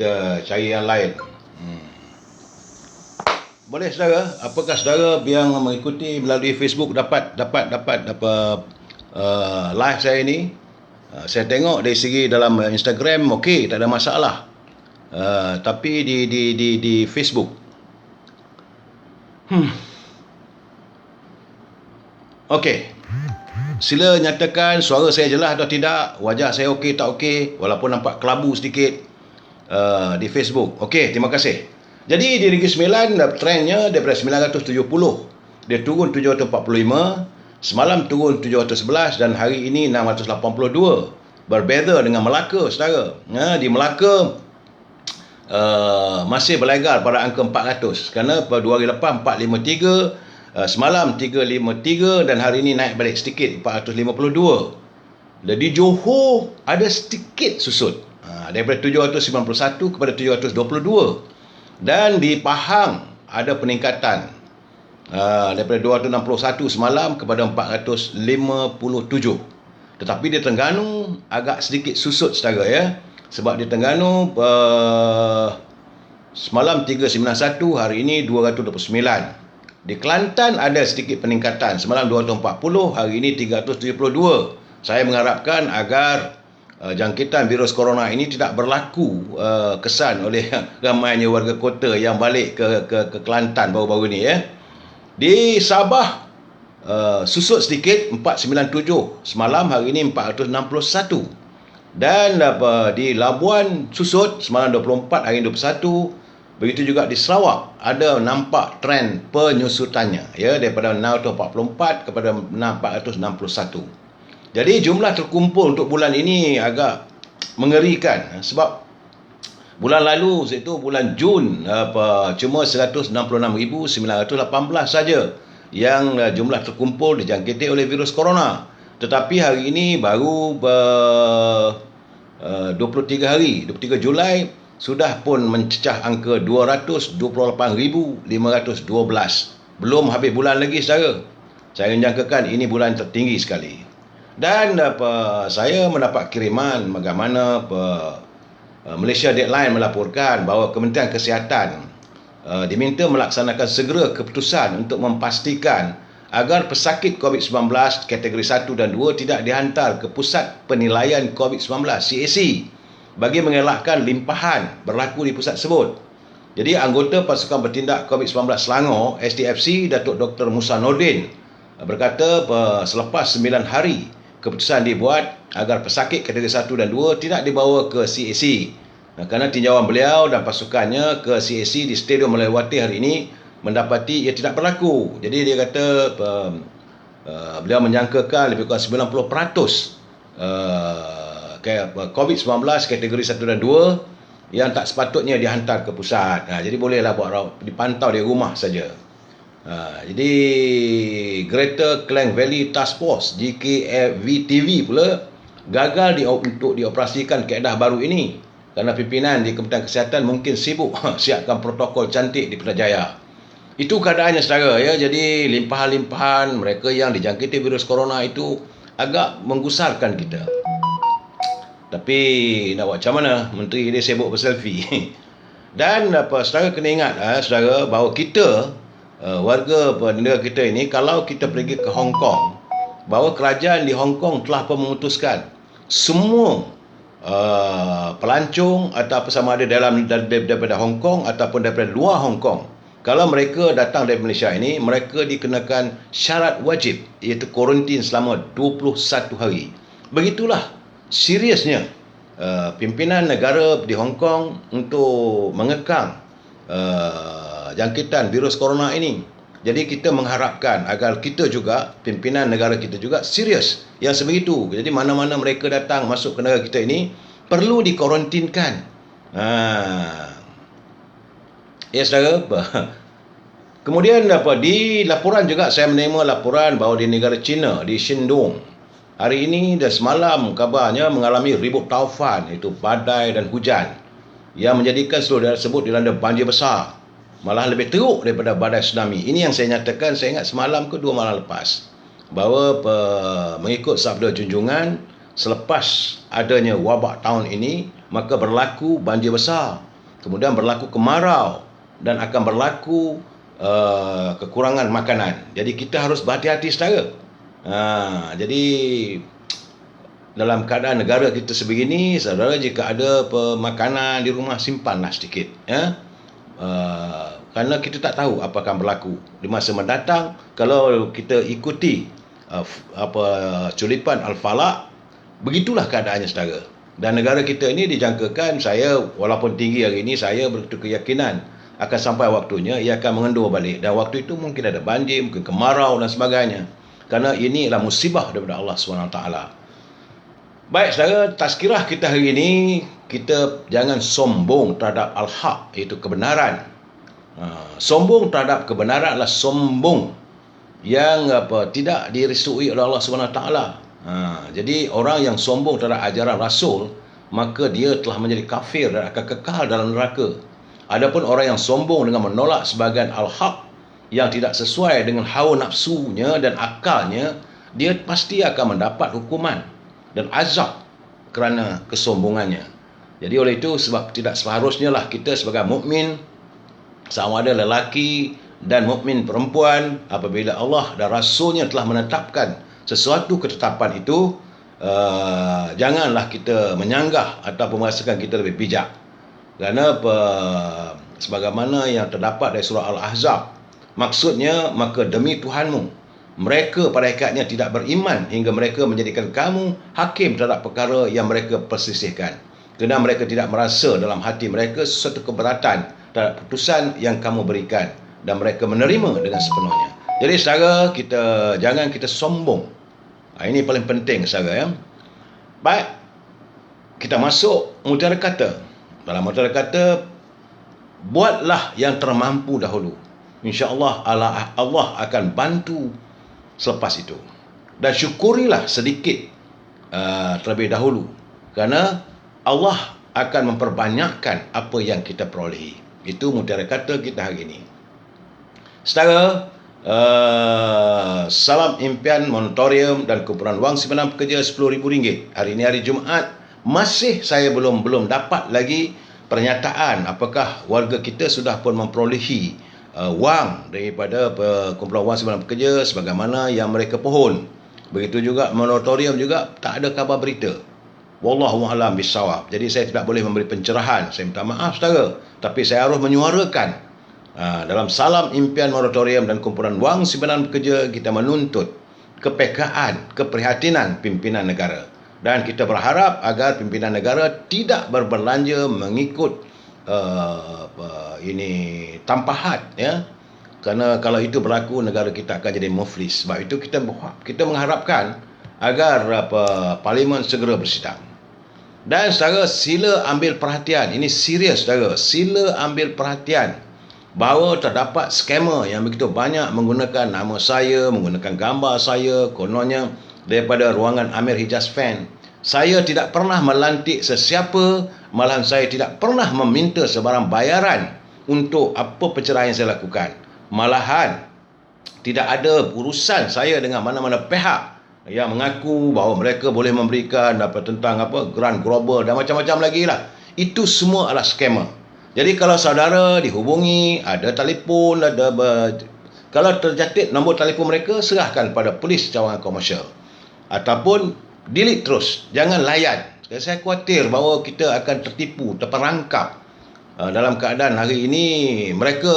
kita cari yang lain. Boleh saudara, apakah saudara yang mengikuti melalui Facebook dapat live saya ini? Saya tengok dari segi dalam Instagram okey, tak ada masalah. Tapi di Facebook. Okey. Sila nyatakan suara saya jelas atau tidak, wajah saya okey tak okey, walaupun nampak kelabu sedikit di Facebook. Okey, terima kasih. Jadi di Negeri Sembilan trendnya daripada 970 dia turun 745, semalam turun 711 dan hari ini 682. Berbeza dengan Melaka saudara. Di Melaka masih berlegar pada angka 400 kerana pada 2 hari lepas 453, semalam 353 dan hari ini naik balik sedikit 452. Dan di Johor ada sedikit susut daripada 791 kepada 722. Dan di Pahang ada peningkatan daripada 261 semalam kepada 457. Tetapi di Terengganu agak sedikit susut saudara ya. Sebab di Terengganu semalam 391, hari ini 229. Di Kelantan ada sedikit peningkatan. Semalam 240, hari ini 372. Saya mengharapkan agar jangkitan virus corona ini tidak berlaku kesan oleh ramainya warga kota yang balik ke Kelantan baru-baru ni ya. Di Sabah susut sedikit 497 semalam, hari ini 461. Dan di Labuan susut semalam 24, hari ini 21. Begitu juga di Sarawak ada nampak trend penyusutannya ya, daripada 644 kepada 461. Jadi jumlah terkumpul untuk bulan ini agak mengerikan sebab bulan lalu iaitu bulan Jun cuma 166,918 saja yang jumlah terkumpul dijangkiti oleh virus corona. Tetapi hari ini baru 23 hari, 23 Julai sudah pun mencecah angka 228,512. Belum habis bulan lagi saudara. Saya menjangkakan ini bulan tertinggi sekali. Dan saya mendapat kiriman bagaimana Malaysia Deadline melaporkan bahawa Kementerian Kesihatan diminta melaksanakan segera keputusan untuk memastikan agar pesakit COVID-19 kategori 1 dan 2 tidak dihantar ke Pusat Penilaian COVID-19 CAC bagi mengelakkan limpahan berlaku di pusat tersebut. Jadi anggota Pasukan Bertindak COVID-19 Selangor STFC Datuk Dr. Musa Nordin berkata selepas 9 hari keputusan dibuat agar pesakit kategori 1 dan 2 tidak dibawa ke CAC. Kerana tinjauan beliau dan pasukannya ke CAC di Stadium Melewati hari ini mendapati ia tidak berlaku. Jadi dia kata beliau menjangkakan lebih kurang 90% COVID-19 kategori 1 dan 2 yang tak sepatutnya dihantar ke pusat. Jadi bolehlah buat dipantau di rumah saja. Jadi Greater Klang Valley Task Force GKVTV pula gagal untuk dioperasikan kaedah baru ini kerana pimpinan di Kementerian Kesihatan mungkin sibuk siapkan protokol cantik di Putrajaya. Itu keadaannya saudara ya. Jadi limpahan-limpahan mereka yang dijangkiti virus corona itu agak menggusarkan kita. Tapi nak buat macam mana, menteri dia sibuk berselfie. Dan saudara kena ingat saudara bahawa kita warga negara kita ini, kalau kita pergi ke Hong Kong, bahawa kerajaan di Hong Kong telah pun memutuskan semua pelancong atau sama ada daripada Hong Kong ataupun daripada luar Hong Kong, kalau mereka datang dari Malaysia ini, mereka dikenakan syarat wajib iaitu kuarantin selama 21 hari. Begitulah seriusnya pimpinan negara di Hong Kong untuk mengekang jangkitan virus corona ini. Jadi kita mengharapkan agar kita juga, pimpinan negara kita juga serius yang sebegitu. Jadi mana-mana mereka datang masuk ke negara kita ini perlu dikuarantinkan. Ya saudara. Kemudian di laporan juga saya menerima laporan bahawa di negara China, di Shandong, hari ini dan semalam kabarnya mengalami ribut taufan, iaitu badai dan hujan yang menjadikan seluruh daerah tersebut dilanda banjir besar. Malah lebih teruk daripada badai tsunami. Ini yang saya nyatakan, saya ingat semalam ke 2 malam lepas, bahawa mengikut sabda junjungan, selepas adanya wabak tahun ini, maka berlaku banjir besar kemudian berlaku kemarau dan akan berlaku kekurangan makanan. Jadi kita harus berhati-hati saudara. Jadi dalam keadaan negara kita sebegini, saudara, jika ada makanan di rumah, simpanlah sedikit, ya. Kerana kita tak tahu apa akan berlaku di masa mendatang kalau kita ikuti culipan Al-Falaq. Begitulah keadaannya saudara. Dan negara kita ini dijangkakan, saya walaupun tinggi hari ini, saya berkeyakinan akan sampai waktunya ia akan mengendur balik, dan waktu itu mungkin ada banjir, mungkin kemarau dan sebagainya. Kerana ini adalah musibah daripada Allah SWT. Baik saudara, tazkirah kita hari ini, kita jangan sombong terhadap al-haq, iaitu kebenaran. Sombong terhadap kebenaran adalah sombong yang tidak diresui oleh Allah SWT. Jadi orang yang sombong terhadap ajaran Rasul, maka dia telah menjadi kafir dan akan kekal dalam neraka. Adapun orang yang sombong dengan menolak sebahagian al-haq yang tidak sesuai dengan hawa nafsunya dan akalnya, dia pasti akan mendapat hukuman dan azab kerana kesombongannya. Jadi oleh itu, sebab tidak seharusnya lah kita sebagai mukmin, sama ada lelaki dan mukmin perempuan, apabila Allah dan Rasulnya telah menetapkan sesuatu ketetapan itu, janganlah kita menyanggah ataupun merasakan kita lebih bijak. Kerana sebagaimana yang terdapat dari surah Al-Ahzab, maksudnya, maka demi Tuhanmu, mereka pada hakikatnya tidak beriman hingga mereka menjadikan kamu hakim terhadap perkara yang mereka persisihkan. Kerana mereka tidak merasa dalam hati mereka sesuatu keberatan terhadap putusan yang kamu berikan, dan mereka menerima dengan sepenuhnya. Jadi saudara, jangan kita sombong. Ini paling penting saudara, ya. Baik, kita masuk mutiara kata. Dalam mutiara kata, buatlah yang termampu dahulu. InsyaAllah Allah akan bantu selepas itu. Dan syukurilah sedikit terlebih dahulu, kerana Allah akan memperbanyakkan apa yang kita perolehi. Itu mutiara kata kita hari ini. Saudara, salam impian moratorium dan kumpulan wang simpanan pekerja RM10,000. Hari ini hari Jumaat, masih saya belum dapat lagi pernyataan apakah warga kita sudah pun memperolehi wang daripada kumpulan wang simpanan pekerja sebagaimana yang mereka pohon. Begitu juga moratorium juga tak ada khabar berita. Wallahu a'lam bissawab. Jadi saya tidak boleh memberi pencerahan. Saya minta maaf saudara, tapi saya harus menyuarakan. Dalam salam impian moratorium dan kumpulan wang simpanan pekerja, kita menuntut kepekaan, keprihatinan pimpinan negara, dan kita berharap agar pimpinan negara tidak berbelanja mengikut tanpa had, ya. Kerana kalau itu berlaku, negara kita akan jadi muflis. Sebab itu kita mengharapkan agar parlimen segera bersidang. Dan saudara, sila ambil perhatian. Ini serius saudara. Sila ambil perhatian bahawa terdapat skamer yang begitu banyak menggunakan nama saya, menggunakan gambar saya, kononnya daripada ruangan Amir Hijaz Fan. Saya tidak pernah melantik sesiapa, malahan saya tidak pernah meminta sebarang bayaran untuk apa pencerahan yang saya lakukan. Malahan tidak ada urusan saya dengan mana-mana pihak yang mengaku bahawa mereka boleh memberikan tentang grant global dan macam-macam lagi lah. Itu semua adalah skamer. Jadi kalau saudara dihubungi, ada telefon, kalau terjangkit nombor telefon mereka, serahkan pada polis cawangan komersial ataupun delete terus, jangan layan. Saya khawatir bahawa kita akan tertipu, terperangkap. Dalam keadaan hari ini mereka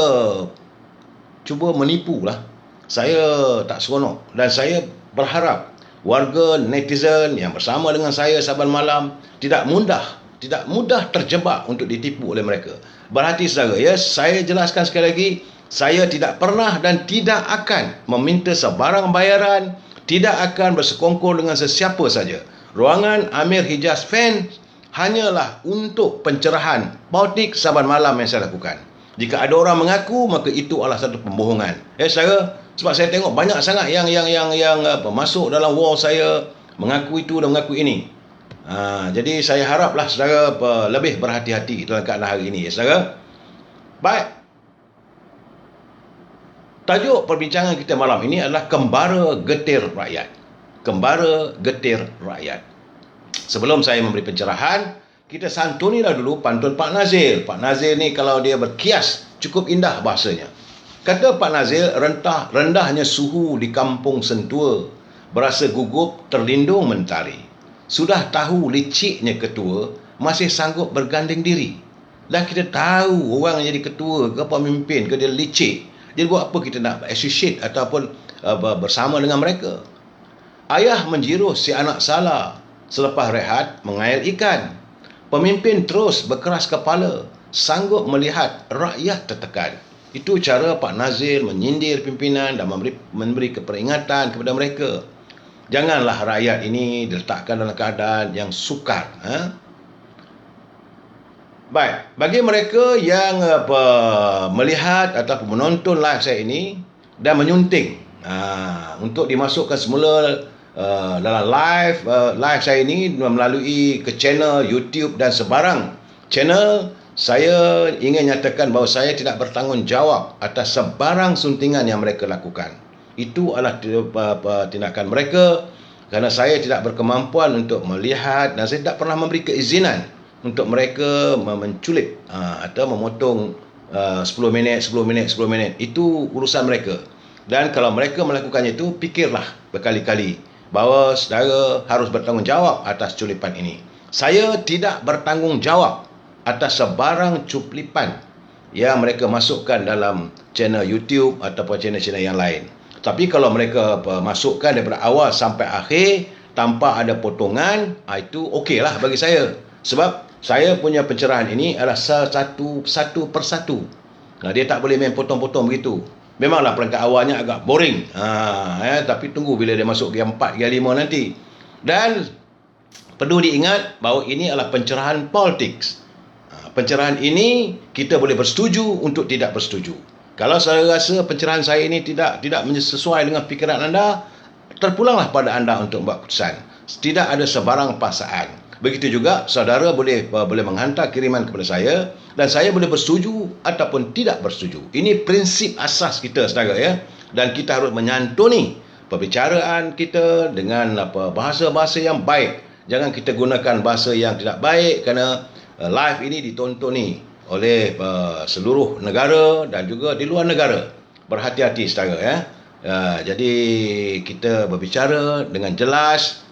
cuba menipu lah. Saya tak seronok, dan saya berharap warga netizen yang bersama dengan saya saban malam tidak mudah terjebak untuk ditipu oleh mereka. Berhati saudara, ya, saya jelaskan sekali lagi, saya tidak pernah dan tidak akan meminta sebarang bayaran, tidak akan bersekongkol dengan sesiapa saja. Ruangan Amir Hijaz Fan hanyalah untuk pencerahan politik saban malam yang saya lakukan. Jika ada orang mengaku, maka itu adalah satu pembohongan. Saudara, sebab saya tengok banyak sangat yang masuk dalam wall saya, mengaku itu dan mengaku ini. Jadi saya haraplah saudara lebih berhati-hati dalam keadaan hari ini, saudara. Baik. Tajuk perbincangan kita malam ini adalah Kembara Getir Rakyat. Kembara Getir Rakyat. Sebelum saya memberi pencerahan, kita santunilah dulu pantun Pak Nazil. Pak Nazil ni kalau dia berkias, cukup indah bahasanya. Kata Pak Nazil, rendahnya suhu di kampung Sentua, berasa gugup terlindung mentari. Sudah tahu liciknya ketua, masih sanggup bergandeng diri. Dan kita tahu orang yang jadi ketua ke pemimpin ke dia licik. Jadi buat apa kita nak associate ataupun bersama dengan mereka? Ayah menjiruh si anak salah, selepas rehat mengail ikan. Pemimpin terus berkeras kepala, sanggup melihat rakyat tertekan. Itu cara Pak Nazil menyindir pimpinan dan memberi keperingatan kepada mereka. Janganlah rakyat ini diletakkan dalam keadaan yang sukar. Baik, bagi mereka yang melihat ataupun menonton live saya ini dan menyunting untuk dimasukkan semula dalam live saya ini melalui ke channel YouTube dan sebarang channel, saya ingin nyatakan bahawa saya tidak bertanggungjawab atas sebarang suntingan yang mereka lakukan. Itu adalah tindakan mereka kerana saya tidak berkemampuan untuk melihat dan saya tidak pernah memberi keizinan untuk mereka menculik atau memotong 10 minit. Itu urusan mereka. Dan kalau mereka melakukannya itu, fikirlah berkali-kali bahawa saudara harus bertanggungjawab atas culipan ini. Saya tidak bertanggungjawab atas sebarang cuplipan yang mereka masukkan dalam channel YouTube ataupun channel-channel yang lain. Tapi kalau mereka masukkan daripada awal sampai akhir tanpa ada potongan, itu okeylah bagi saya. Sebab saya punya pencerahan ini adalah satu persatu. Dia tak boleh main potong-potong begitu. Memanglah perangkat awalnya agak boring. Tapi tunggu bila dia masuk Gear 4, Gear 5 nanti. Dan perlu diingat bahawa ini adalah pencerahan politik. Pencerahan ini kita boleh bersetuju untuk tidak bersetuju. Kalau saya rasa pencerahan saya ini tidak sesuai dengan fikiran anda, terpulanglah pada anda untuk membuat keputusan. Tidak ada sebarang paksaan. Begitu juga saudara boleh menghantar kiriman kepada saya dan saya boleh bersetuju ataupun tidak bersetuju. Ini prinsip asas kita saudara ya. Dan kita harus menyantuni perbicaraan kita dengan bahasa-bahasa yang baik. Jangan kita gunakan bahasa yang tidak baik kerana live ini ditontoni oleh seluruh negara dan juga di luar negara. Berhati-hati saudara ya. Jadi kita berbicara dengan jelas.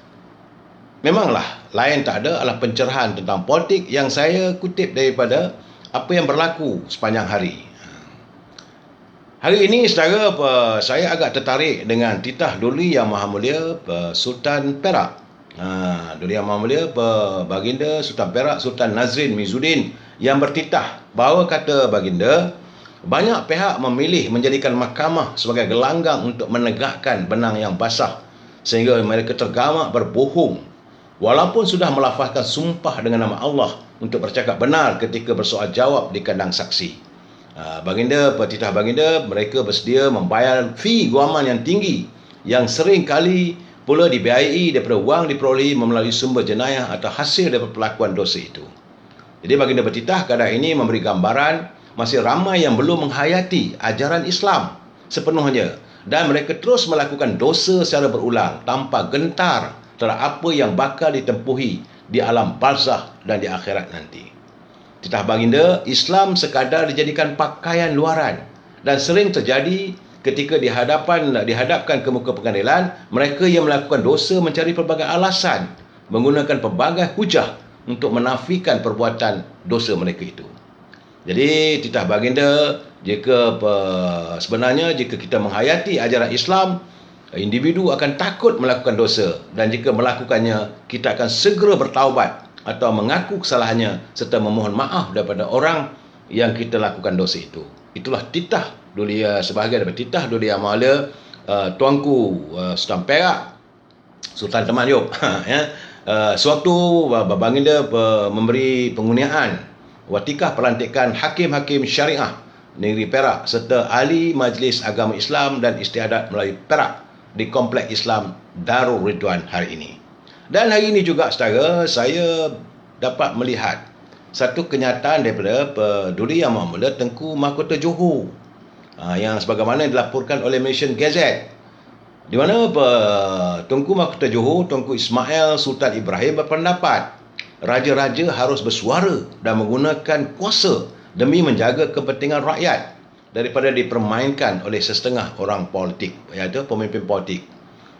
Memanglah lain tak ada adalah pencerahan tentang politik yang saya kutip daripada apa yang berlaku sepanjang hari. Hari ini saudara, saya agak tertarik dengan titah Duli Yang Maha Mulia Sultan Perak. Duli Yang Maha Mulia Baginda Sultan Perak Sultan Nazrin Mizuddin yang bertitah bahawa kata baginda, banyak pihak memilih menjadikan mahkamah sebagai gelanggang untuk menegakkan benang yang basah sehingga mereka tergamak berbohong walaupun sudah melafazkan sumpah dengan nama Allah untuk bercakap benar ketika bersoal jawab di kandang saksi. Baginda, petitah baginda, mereka bersedia membayar fee guaman yang tinggi yang sering kali pula dibiayai daripada wang diperolehi melalui sumber jenayah atau hasil daripada pelakuan dosa itu. Jadi baginda bertitah keadaan ini memberi gambaran masih ramai yang belum menghayati ajaran Islam sepenuhnya dan mereka terus melakukan dosa secara berulang tanpa gentar terhadap apa yang bakal ditempuhi di alam barzakh dan di akhirat nanti. Titah baginda, Islam sekadar dijadikan pakaian luaran dan sering terjadi ketika dihadapkan ke muka pengadilan, mereka yang melakukan dosa mencari pelbagai alasan, menggunakan pelbagai hujah untuk menafikan perbuatan dosa mereka itu. Jadi titah baginda, sebenarnya jika kita menghayati ajaran Islam, individu akan takut melakukan dosa dan jika melakukannya, kita akan segera bertaubat atau mengaku kesalahannya serta memohon maaf daripada orang yang kita lakukan dosa itu. Itulah titah Dulia, sebahagian daripada titah Dulia Mahala Tuanku Sultan Perak Sultan Temanyup ya. Sewaktu baginda memberi pengurniaan watikah pelantikan hakim-hakim syariah negeri Perak serta ahli Majlis Agama Islam dan Istiadat Melayu Perak di Kompleks Islam Darul Ridwan hari ini. Dan hari ini juga saudara, saya dapat melihat satu kenyataan daripada Duli Yang Maha Mulia Tengku Mahkota Johor yang sebagaimana dilaporkan oleh Malaysian Gazette, di mana Tengku Mahkota Johor Tengku Ismail Sultan Ibrahim berpendapat raja-raja harus bersuara dan menggunakan kuasa demi menjaga kepentingan rakyat daripada dipermainkan oleh setengah orang politik, iaitu pemimpin politik.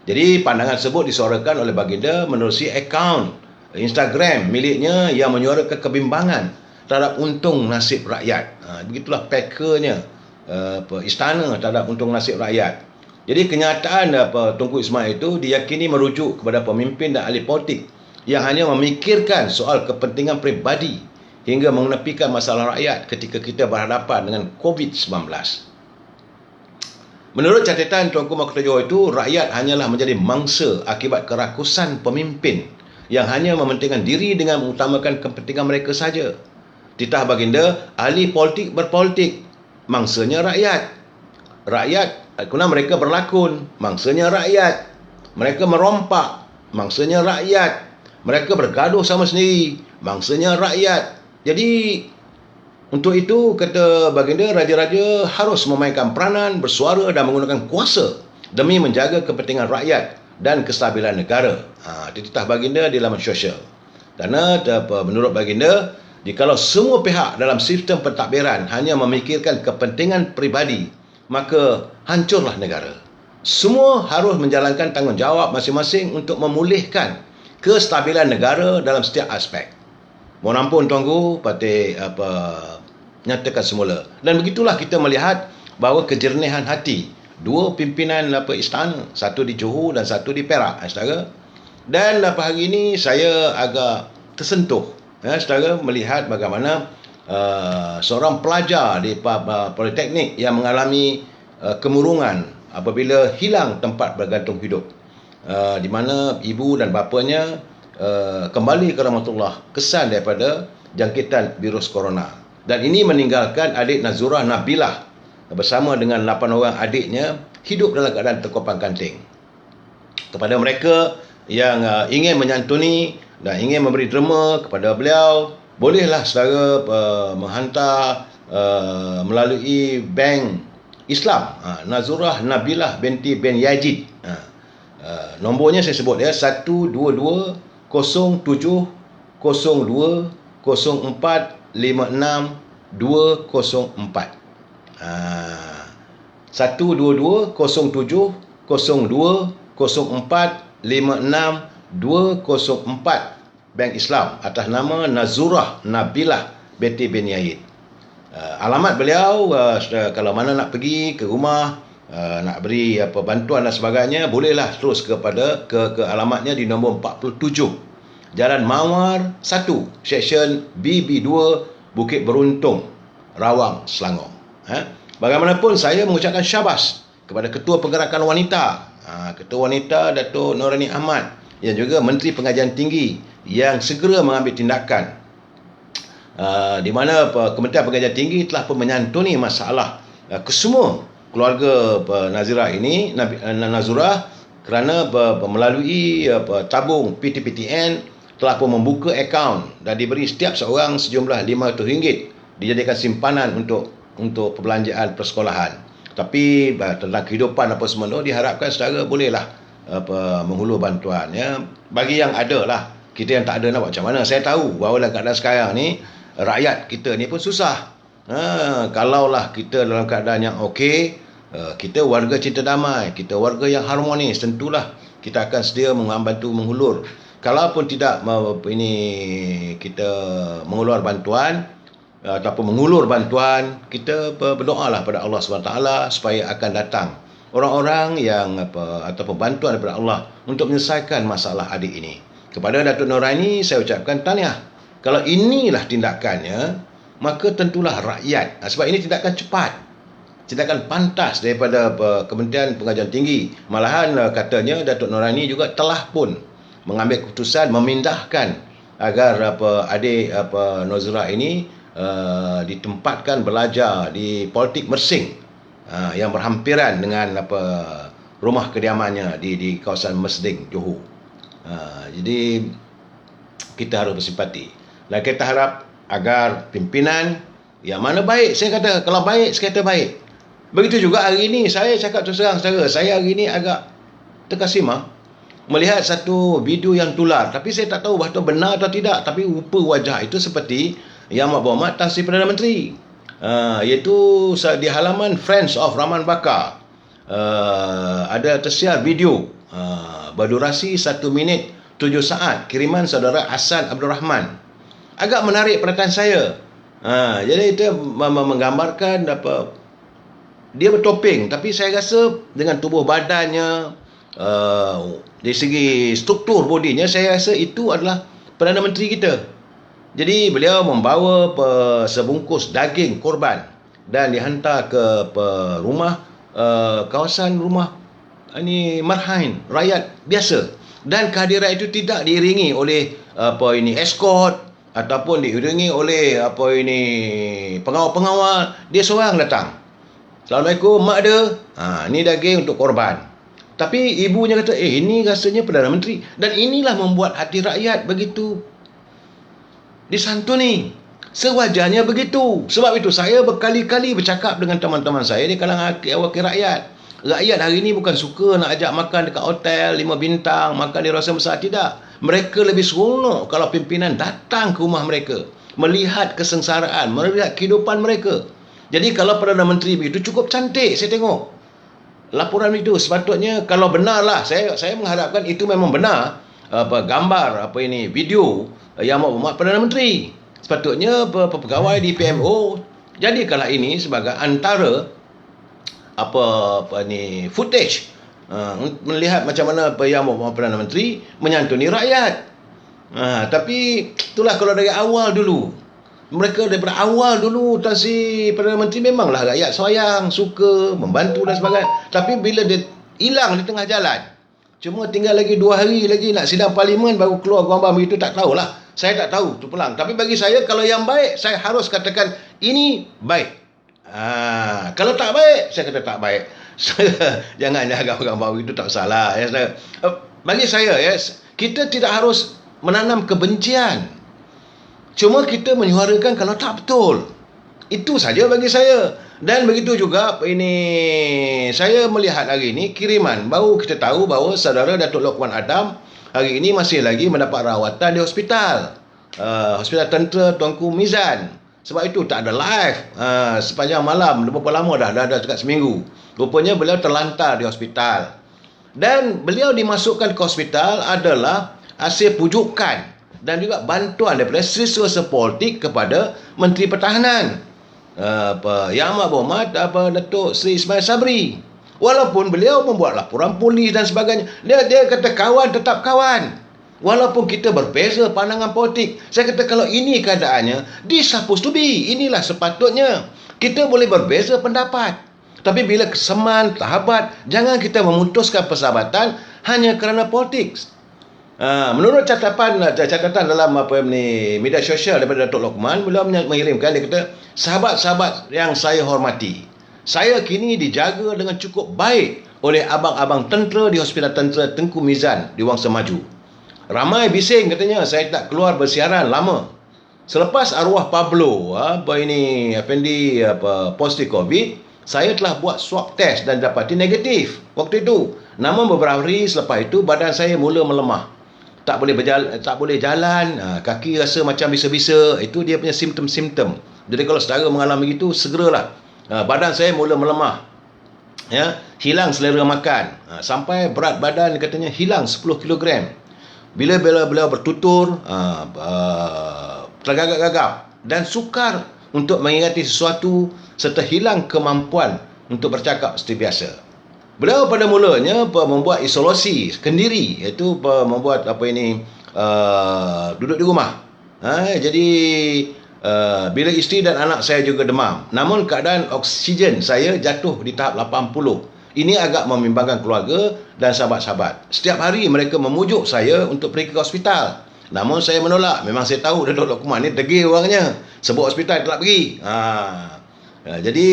Jadi pandangan tersebut disuarakan oleh baginda menerusi akaun Instagram miliknya yang menyuarakan kebimbangan terhadap untung nasib rakyat. Begitulah pekernya istana terhadap untung nasib rakyat. Jadi kenyataan Tunku Ismail itu diyakini merujuk kepada pemimpin dan ahli politik yang hanya memikirkan soal kepentingan peribadi hingga mengenepikan masalah rakyat ketika kita berhadapan dengan COVID-19. Menurut catatan Tuanku Mahkota Johor itu, rakyat hanyalah menjadi mangsa akibat kerakusan pemimpin yang hanya mementingkan diri dengan mengutamakan kepentingan mereka saja. Titah baginda, ahli politik berpolitik, mangsanya rakyat. Rakyat, kerana mereka berlakon, mangsanya rakyat. Mereka merompak, mangsanya rakyat. Mereka bergaduh sama sendiri, mangsanya rakyat. Jadi, untuk itu, kata baginda, raja-raja harus memainkan peranan, bersuara dan menggunakan kuasa demi menjaga kepentingan rakyat dan kestabilan negara. Itu titah baginda di laman sosial. Kerana menurut baginda, jikalau semua pihak dalam sistem pentadbiran hanya memikirkan kepentingan peribadi, maka hancurlah negara. Semua harus menjalankan tanggungjawab masing-masing untuk memulihkan kestabilan negara dalam setiap aspek. Mohon ampun tuanku, patut nyatakan semula. Dan begitulah kita melihat bahawa kejernihan hati dua pimpinan istana, satu di Johor dan satu di Perak, saudara. Dan hari ini saya agak tersentuh, saudara, melihat bagaimana seorang pelajar di Politeknik yang mengalami kemurungan apabila hilang tempat bergantung hidup, di mana ibu dan bapanya kembali ke rahmatullah kesan daripada jangkitan virus corona. Dan ini meninggalkan adik Nazurah Nabilah bersama dengan 8 orang adiknya hidup dalam keadaan terkopang kanting. Kepada mereka yang ingin menyantuni dan ingin memberi derma kepada beliau, bolehlah saudara menghantar melalui bank Islam, Nazurah Nabilah binti bin Yazid. Nombornya saya sebut ya, 122 07 02 04 56 204. 122 07 02 04 56 204, Bank Islam, atas nama Nazurah Nabilah binti bin Yazid. Alamat beliau, kalau mana nak pergi ke rumah, nak beri bantuan dan sebagainya, bolehlah terus kepada ke alamatnya di nombor 47 Jalan Mawar 1, Seksyen BB2, Bukit Beruntung, Rawang, Selangor. Bagaimanapun saya mengucapkan syabas kepada Ketua Pergerakan Wanita, Ketua Wanita Datuk Norani Ahmad, yang juga Menteri Pengajian Tinggi yang segera mengambil tindakan, di mana Kementerian Pengajian Tinggi telah pun menyantuni masalah kesemua keluarga Nazirah ini, Nazurah, kerana melalui tabung PTPTN telah pun membuka akaun dan diberi setiap seorang sejumlah RM500 dijadikan simpanan untuk perbelanjaan persekolahan. Tapi tentang kehidupan apa semua itu, diharapkan saudara bolehlah menghulur bantuan, ya. Bagi yang ada lah, kita yang tak ada nak buat macam mana. Saya tahu bahawa dalam keadaan sekarang ni rakyat kita ni pun susah. Kalaulah kita dalam keadaan yang okey, kita warga cinta damai, kita warga yang harmonis, tentulah kita akan sedia membantu menghulur. Kalaupun tidak kita mengulur bantuan ataupun mengulur bantuan, kita berdoalah pada Allah SWT supaya akan datang orang-orang yang ataupun bantuan daripada Allah untuk menyelesaikan masalah adik ini. Kepada Datuk Norani saya ucapkan tahniah. Kalau inilah tindakannya, maka tentulah rakyat, sebab ini tindakan cepat, tindakan pantas daripada Kementerian Pengajian Tinggi. Malahan katanya Datuk Norani juga telah pun mengambil keputusan memindahkan agar adik Nazurah ini ditempatkan belajar di Politik Mersing, yang berhampiran dengan rumah kediamannya di kawasan Mersing, Johor. Jadi kita harus bersimpati dan kita harap agar pimpinan yang mana baik, saya kata kalau baik, saya kata baik. Begitu juga hari ini saya cakap terus terang saudara, saya hari ini agak terkesima melihat satu video yang tular, tapi saya tak tahu bahawa benar atau tidak, tapi rupa wajah itu seperti Yang Berhormat Tan Sri Perdana Menteri, iaitu di halaman Friends of Rahman Bakar. Ada tersiar video berdurasi 1 minit 7 saat kiriman saudara Hasan Abdul Rahman. Agak menarik perhatian saya. Jadi itu menggambarkan dia bertopeng, tapi saya rasa dengan tubuh badannya, dari segi struktur bodinya, saya rasa itu adalah Perdana Menteri kita. Jadi beliau membawa sebungkus daging korban dan dihantar ke rumah, kawasan rumah ini marhain rakyat biasa, dan kehadiran itu tidak diiringi oleh escort ataupun diiringi oleh pengawal-pengawal. Dia seorang datang, Assalamualaikum, mak ada, ni daging untuk korban. Tapi ibunya kata, ini rasanya Perdana Menteri. Dan inilah membuat hati rakyat begitu disantuni. Sewajarnya begitu. Sebab itu saya berkali-kali bercakap dengan teman-teman saya di kalangan wakil rakyat. Rakyat hari ini bukan suka nak ajak makan dekat hotel 5 bintang, makan di Ruasan Besar, tidak. Mereka lebih seronok kalau pimpinan datang ke rumah mereka, melihat kesengsaraan, melihat kehidupan mereka. Jadi kalau Perdana Menteri begitu, cukup cantik saya tengok laporan itu. Sepatutnya kalau benarlah, saya mengharapkan itu memang benar, gambar video Yang Berhormat Perdana Menteri. Sepatutnya pegawai di PMO jadikanlah ini sebagai antara footage, melihat macam mana Yang Berhormat Perdana Menteri menyantuni rakyat. Tapi itulah, kalau dari awal dulu, mereka daripada awal dulu, Tan Sri Perdana Menteri memanglah rakyat sayang, suka, membantu dan sebagainya. Tapi bila dia hilang di tengah jalan, cuma tinggal lagi 2 hari lagi nak sidang parlimen, baru keluar gambar begitu, tak tahulah. Saya tak tahu tu pelang. Tapi bagi saya, kalau yang baik, saya harus katakan ini baik. Kalau tak baik, saya kata tak baik. Jangan gambar begitu, tak salah. Bagi saya, kita tidak harus menanam kebencian. Cuma kita menyuarakan kalau tak betul. Itu saja bagi saya. Dan begitu juga saya melihat hari ini kiriman, baru kita tahu bahawa saudara Datuk Lokman Adam hari ini masih lagi mendapat rawatan di hospital, Hospital Tentera Tuanku Mizan. Sebab itu tak ada live sepanjang malam. Berapa lama dah ada dekat seminggu. Rupanya beliau terlantar di hospital. Dan beliau dimasukkan ke hospital adalah hasil pujukan dan juga bantuan daripada siswa politik kepada Menteri Pertahanan, Yang Berhormat Datuk Seri Ismail Sabri. Walaupun beliau membuat laporan polis dan sebagainya, dia kata kawan tetap kawan, walaupun kita berbeza pandangan politik. Saya kata kalau ini keadaannya, this supposed to be, inilah sepatutnya. Kita boleh berbeza pendapat, tapi bila kesamaan sahabat, jangan kita memutuskan persahabatan hanya kerana politik. Menurut catatan dalam media sosial daripada Datuk Lokman, beliau mengirimkan, dia kata, sahabat-sahabat yang saya hormati, saya kini dijaga dengan cukup baik oleh abang-abang tentera di Hospital Tentera Tengku Mizan di Wangsa Maju. Ramai bising, katanya, saya tak keluar bersiaran lama. Selepas arwah Pablo Effendi positif COVID, saya telah buat swab test dan dapati negatif waktu itu. Namun beberapa hari selepas itu, badan saya mula melemah. Tak boleh jalan, kaki rasa macam bisa-bisa. Itu dia punya simptom-simptom. Jadi kalau saudara mengalami itu, segeralah. Badan saya mula melemah, hilang selera makan, sampai berat badan katanya hilang 10 kg. Bila beliau bertutur, tergagap-gagap dan sukar untuk mengingati sesuatu, serta hilang kemampuan untuk bercakap seperti biasa. Beliau pada mulanya membuat isolasi sendiri, iaitu membuat duduk di rumah. Jadi bila isteri dan anak saya juga demam, namun keadaan oksigen saya jatuh di tahap 80. Ini agak membimbangkan keluarga dan sahabat-sahabat. Setiap hari mereka memujuk saya untuk pergi ke hospital, namun saya menolak. Memang saya tahu Datuk Lokman ni degil orangnya, sebut hospital tak pergi. Jadi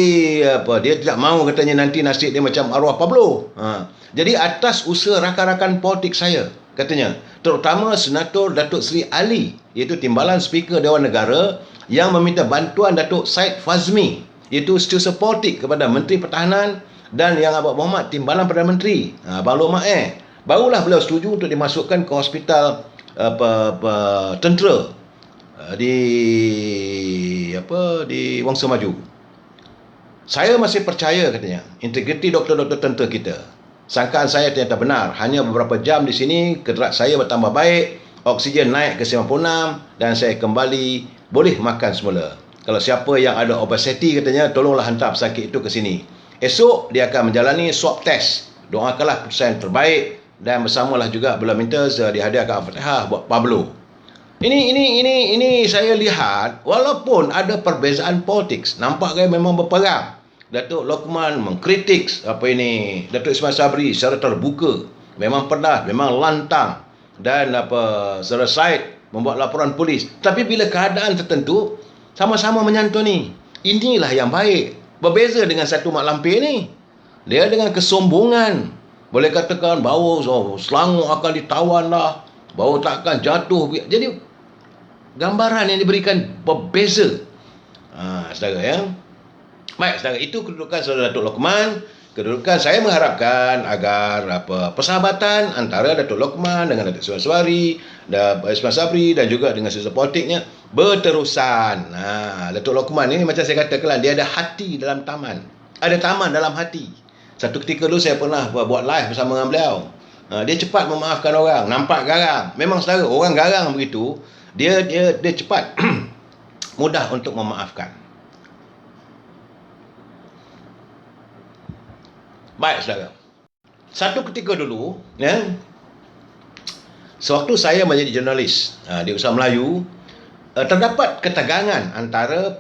dia tidak mahu, katanya nanti nasib dia macam arwah Pablo. Jadi atas usaha rakan-rakan politik saya, katanya, terutama Senator Datuk Seri Ali, iaitu Timbalan Speaker Dewan Negara, yang meminta bantuan Datuk Syed Fazmi, iaitu setiausaha politik kepada Menteri Pertahanan, dan Yang Berhormat Timbalan Perdana Menteri Abang Lok Mak Barulah beliau setuju untuk dimasukkan ke hospital tentera di Wangsa Maju. Saya masih percaya, katanya, integriti doktor-doktor tentera kita. Sangkaan saya ternyata benar. Hanya beberapa jam di sini, kedrak saya bertambah baik, oksigen naik ke 96 dan saya kembali boleh makan semula. Kalau siapa yang ada obesiti, katanya, tolonglah hantar pesakit itu ke sini. Esok dia akan menjalani swab test. Doakanlah keputusan terbaik dan bersamalah juga beliau minta dihadiahkan Al-Fatihah buat Pablo. Ini saya lihat walaupun ada perbezaan politik, nampaknya memang berperang. Datuk Lokman mengkritik Datuk Ismail Sabri secara terbuka, memang pedas, memang lantang, dan Saudara Said membuat laporan polis. Tapi bila keadaan tertentu sama-sama menyantuni. Inilah yang baik. Berbeza dengan satu Mak Lampir ni. Dia dengan kesombongan, boleh katakan bahawa Selangor akan ditawan lah, bahawa takkan jatuh. Jadi gambaran yang diberikan berbeza. Saudara, ya. Baik, saudara, itu kedudukan Saudara Datuk Lokman. Kedudukan saya mengharapkan agar persahabatan antara Datuk Lokman dengan Datuk Ismail Sabri dan juga dengan sisa politiknya berterusan. Datuk Lokman ini macam saya katakan, dia ada hati dalam taman. Ada taman dalam hati. Satu ketika dulu saya pernah buat live bersama dengan beliau. Dia cepat memaafkan orang, nampak garang. Memang saudara, orang garang begitu, dia cepat mudah untuk memaafkan. Baik, saudara. Satu ketika dulu, ya, sewaktu saya menjadi jurnalis di Usaha Melayu, terdapat ketegangan antara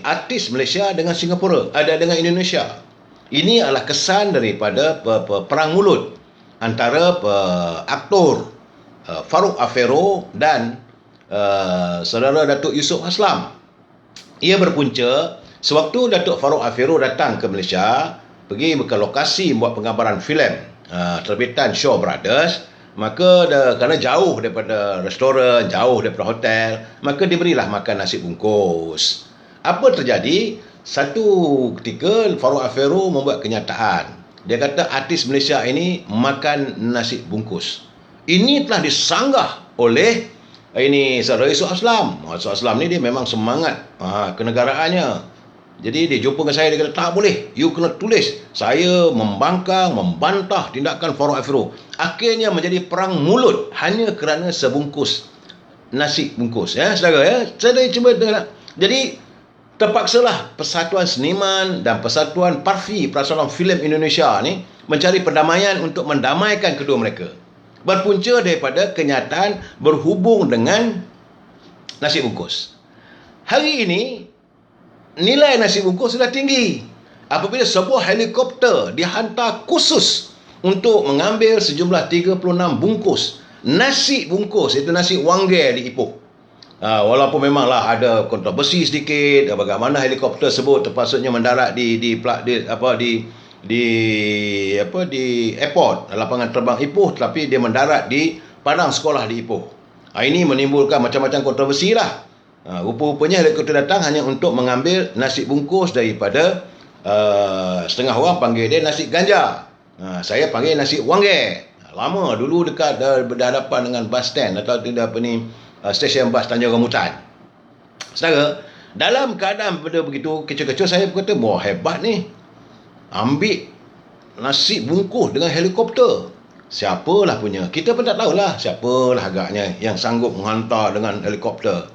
artis Malaysia dengan Singapura, dengan Indonesia. Ini adalah kesan daripada perang mulut antara aktor Farouk Afero dan saudara Datuk Yusof Aslam. Ia berpunca sewaktu Datuk Farouk Afero datang ke Malaysia, pergi ke lokasi buat penggambaran filem terbitan Shaw Brothers. Maka kerana jauh daripada restoran, jauh daripada hotel, maka diberilah makan nasi bungkus. Apa terjadi? Satu ketika Farouk Afero membuat kenyataan. Dia kata artis Malaysia ini makan nasi bungkus. Ini telah disanggah oleh saudara Yusof Aslam. Yusof Aslam ni dia memang semangat kenegaraannya. Jadi dia jumpa dengan saya, dia kata, tak boleh, you kena tulis. Saya membangkang, membantah tindakan Farouk Afero. Akhirnya menjadi perang mulut hanya kerana sebungkus nasi bungkus. Ya, saudara, ya. Saya cuba dengar. Jadi terpaksalah Persatuan Seniman dan Persatuan Parfi, Persatuan Filem Indonesia ni mencari perdamaian untuk mendamaikan kedua mereka. Berpunca daripada kenyataan berhubung dengan nasi bungkus. Hari ini nilai nasi bungkus sudah tinggi. Apabila sebuah helikopter dihantar khusus untuk mengambil sejumlah 36 bungkus nasi bungkus, itu nasi wangge di Ipoh. Walaupun memanglah ada kontroversi sedikit, bagaimana helikopter tersebut terpaksa mendarat di airport, lapangan terbang Ipoh, tetapi dia mendarat di padang sekolah di Ipoh. Ini menimbulkan macam-macam kontroversi lah. Rupa-rupanya helikopter datang hanya untuk mengambil nasi bungkus daripada setengah orang panggil dia nasi ganja. Saya panggil nasi wangge. Lama dulu dekat berhadapan dengan bus stand atau stesen bas Tanjung Rambutan. Saudara, dalam keadaan begitu kecoh-kecoh, saya berkata, wah, hebat ni. Ambil nasi bungkus dengan helikopter. Siapalah punya? Kita pun tak tahulah siapalah agaknya yang sanggup menghantar dengan helikopter.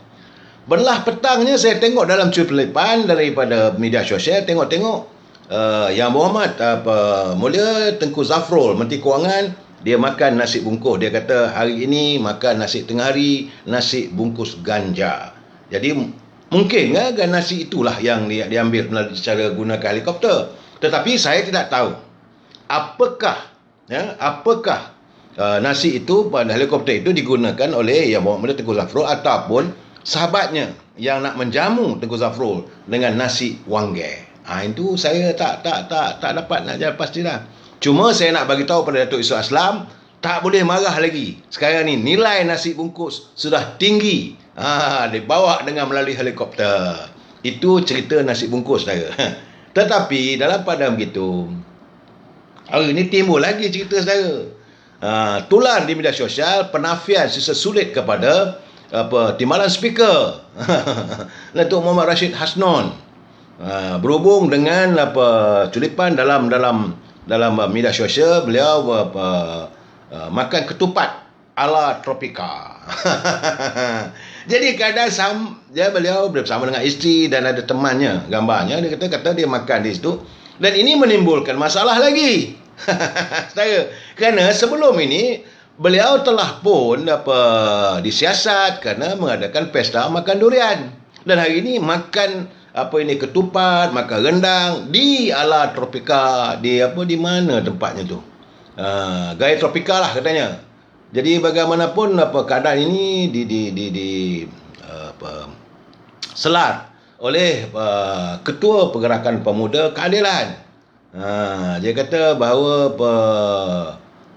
Belah petangnya saya tengok dalam cuplikan daripada media sosial, tengok Yang Berhormat Mulia Tengku Zafrul, Menteri Kewangan, dia makan nasi bungkus. Dia kata hari ini makan nasi tengah hari, nasi bungkus ganja. Jadi mungkin nasi itulah yang diambil melalui cara gunakan helikopter. Tetapi saya tidak tahu apakah nasi itu pada helikopter itu digunakan oleh Yang Berhormat Mulia Tengku Zafrul ataupun sahabatnya yang nak menjamu Tengku Zafrul dengan nasi wangge. Itu saya tak dapat nak jawab pastilah. Cuma saya nak bagi tahu pada Datuk Yusof Aslam, tak boleh marah lagi. Sekarang ni nilai nasi bungkus sudah tinggi. Dibawa dengan melalui helikopter. Itu cerita nasi bungkus, saudara. Tetapi dalam pada begitu, hari ni timbul lagi cerita, saudara. tulan di media sosial penafian sesulit kepada timbalan speaker Datuk Muhammad Rashid Hasnon berhubung dengan culipan dalam media sosial beliau makan ketupat ala tropika. Jadi kadang beliau bersama dengan isteri dan ada temannya, gambarnya dia kata dia makan di situ dan ini menimbulkan masalah lagi. Kerana sebelum ini beliau telah pun disiasat kerana mengadakan pesta makan durian dan hari ini makan ketupat, makan rendang di ala tropika di mana tempatnya tu, gaya tropika lah katanya. Jadi bagaimanapun keadaan ini selar oleh Ketua Pergerakan Pemuda Keadilan. Dia kata bahawa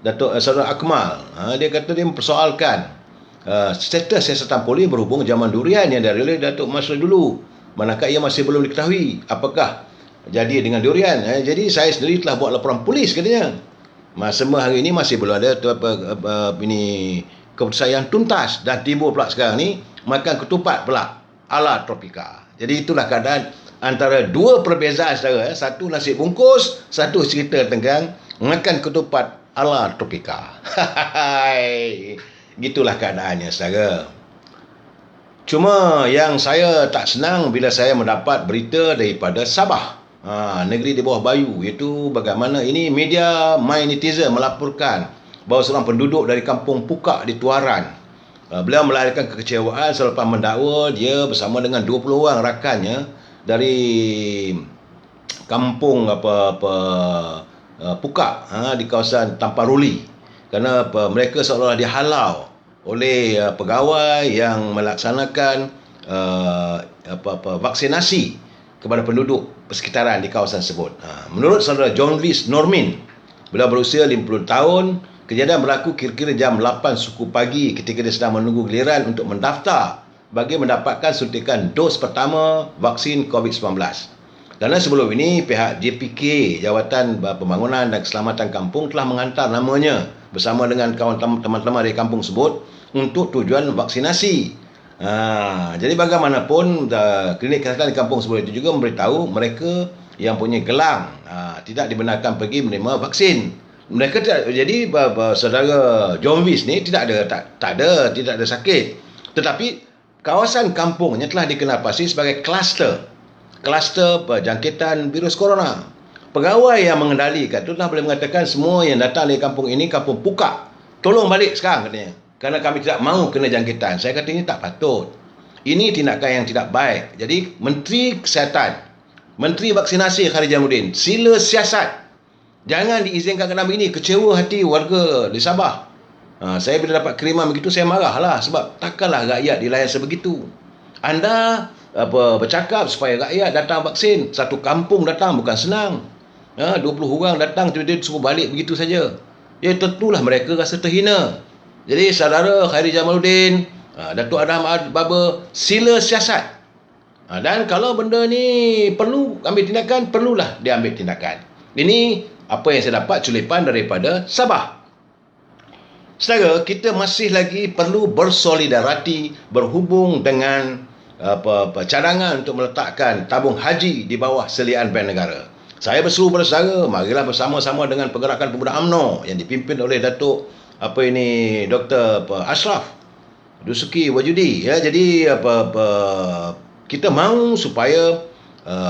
Datuk Saudara Akmal, dia kata dia mempersoalkan status siasatan polis berhubung zaman durian yang dari oleh Datuk Masrul dulu. Manakala ia masih belum diketahui apakah jadi dengan durian. Jadi saya sendiri telah buat laporan polis katanya. Semua hari ini masih belum ada keputusan yang tuntas dan timbul pula sekarang ni makan ketupat pula ala tropika. Jadi itulah keadaan antara dua perbezaan saudara. Satu nasi bungkus, satu cerita tentang makan ketupat ala tropika. Gitulah keadaannya saudara. Cuma yang saya tak senang bila saya mendapat berita daripada Sabah, negeri di bawah Bayu, iaitu bagaimana ini media My Netizen melaporkan bahawa seorang penduduk dari kampung Pukak di Tuaran, beliau melahirkan kekecewaan selepas mendakwa dia bersama dengan 20 orang rakannya dari kampung Pukak di kawasan Tamparuli kerana mereka seolah-olah dihalau oleh pegawai yang melaksanakan vaksinasi kepada penduduk persekitaran di kawasan tersebut. Menurut saudara John Louis Normin, beliau berusia 50 tahun, kejadian berlaku kira-kira jam 8 suku pagi ketika dia sedang menunggu giliran untuk mendaftar bagi mendapatkan suntikan dos pertama vaksin COVID-19. Kerana sebelum ini pihak JPK, Jawatan Pembangunan dan Keselamatan Kampung, telah menghantar namanya bersama dengan kawan teman-teman dari kampung tersebut untuk tujuan vaksinasi. Jadi bagaimanapun klinik kesihatan di kampung sebelah itu juga memberitahu mereka yang punya gelang tidak dibenarkan pergi menerima vaksin. Mereka tidak, jadi saudara John Wies ni tidak ada sakit, tetapi kawasan kampungnya telah dikenal sebagai kluster penjangkitan virus corona. Pegawai yang mengendalikan itu telah boleh mengatakan semua yang datang dari kampung ini, kampung Pukak, tolong balik sekarang katanya, kerana kami tidak mahu kena jangkitan. Saya kata ini tak patut. Ini tindakan yang tidak baik. Jadi Menteri Kesihatan, Menteri Vaksinasi Khalid Jamaluddin, sila siasat. Jangan diizinkan kena begini. Kecewa hati warga di Sabah. Saya bila dapat kiriman begitu saya marahlah, sebab takkanlah rakyat dilayan sebegitu. Anda bercakap supaya rakyat datang vaksin. Satu kampung datang bukan senang. 20 orang datang tiba-tiba suruh balik begitu saja. Ya tentulah mereka rasa terhina. Jadi saudara Khairi Jamaluddin, Datuk Adam Baba, sila siasat. Dan kalau benda ni perlu ambil tindakan, perlulah dia ambil tindakan. Ini apa yang saya dapat culipan daripada Sabah. Saudara, kita masih lagi perlu bersolidariti berhubung dengan cadangan untuk meletakkan tabung haji di bawah selian Bank Negara. Saya berseru pada saudara, marilah bersama-sama dengan Pergerakan Pemuda UMNO yang dipimpin oleh Datuk Dr. Ashraf Dusuki Wajudi. Jadi kita mahu supaya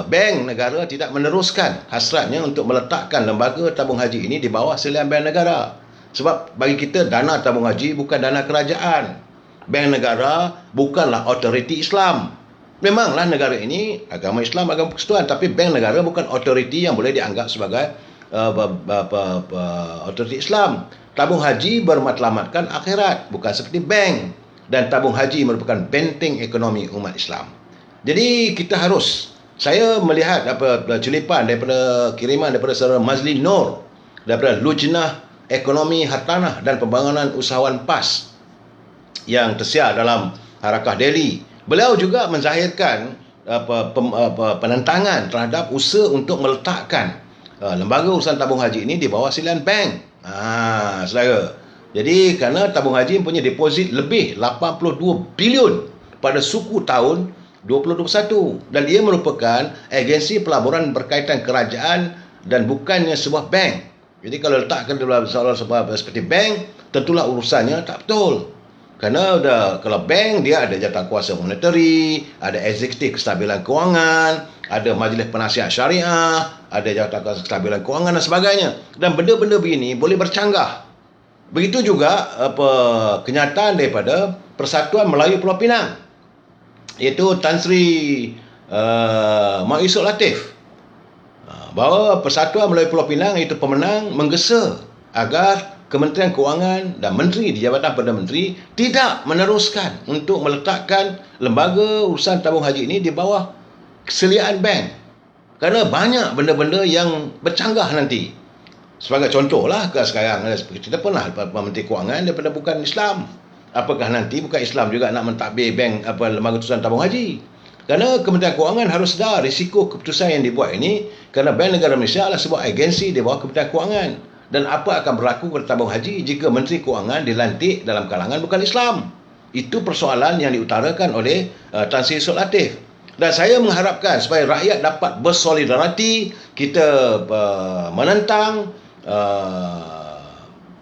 Bank Negara tidak meneruskan hasratnya untuk meletakkan lembaga tabung haji ini di bawah selian Bank Negara. Sebab bagi kita dana tabung haji bukan dana kerajaan. Bank Negara bukanlah otoriti Islam. Memanglah negara ini agama Islam, agama persekutuan, tapi Bank Negara bukan otoriti yang boleh dianggap sebagai otoriti Islam. Tabung haji bermatlamatkan akhirat, bukan seperti bank. Dan tabung haji merupakan benteng ekonomi umat Islam. Jadi kita harus, saya melihat culipan daripada kiriman daripada saudara Mazli Nur daripada Lujnah Ekonomi Hartanah dan Pembangunan Usahawan PAS yang tersiar dalam Harakah Delhi. Beliau juga menzahirkan penentangan terhadap usaha untuk meletakkan lembaga urusan tabung haji ini di bawah silian bank. Saudara, Jadi kerana tabung haji punya deposit lebih 82 bilion pada suku tahun 2021 dan ia merupakan agensi pelaburan berkaitan kerajaan dan bukannya sebuah bank. Jadi kalau letakkan dalam sebuah seperti bank, tentulah urusannya tak betul. Kerana kalau bank dia ada jawatan kuasa monetary, ada eksekutif kestabilan kewangan, ada majlis penasihat syariah, ada jawatan kuasa kestabilan kewangan dan sebagainya. Dan benda-benda begini boleh bercanggah. Begitu juga kenyataan daripada Persatuan Melayu Pulau Pinang, iaitu Tan Sri Mak Yusof Latif, bahawa Persatuan Melayu Pulau Pinang iaitu pemenang menggesa agar Kementerian Kewangan dan Menteri di Jabatan Perdana Menteri tidak meneruskan untuk meletakkan lembaga urusan tabung haji ini di bawah keseliaan bank. Kerana banyak benda-benda yang bercanggah nanti. Sebagai contohlah sekarang kita pernah Menteri Kewangan daripada bukan Islam. Apakah nanti bukan Islam juga nak mentadbir bank lembaga urusan tabung haji? Kerana Kementerian Kewangan harus sedar risiko keputusan yang dibuat ini, kerana Bank Negara Malaysia adalah sebuah agensi di bawah Kementerian Kewangan. Dan apa akan berlaku kepada tabung haji jika Menteri Kewangan dilantik dalam kalangan bukan Islam? Itu persoalan yang diutarakan oleh Tan Sri Yusof Latif. Dan saya mengharapkan supaya rakyat dapat bersolidariti, kita menentang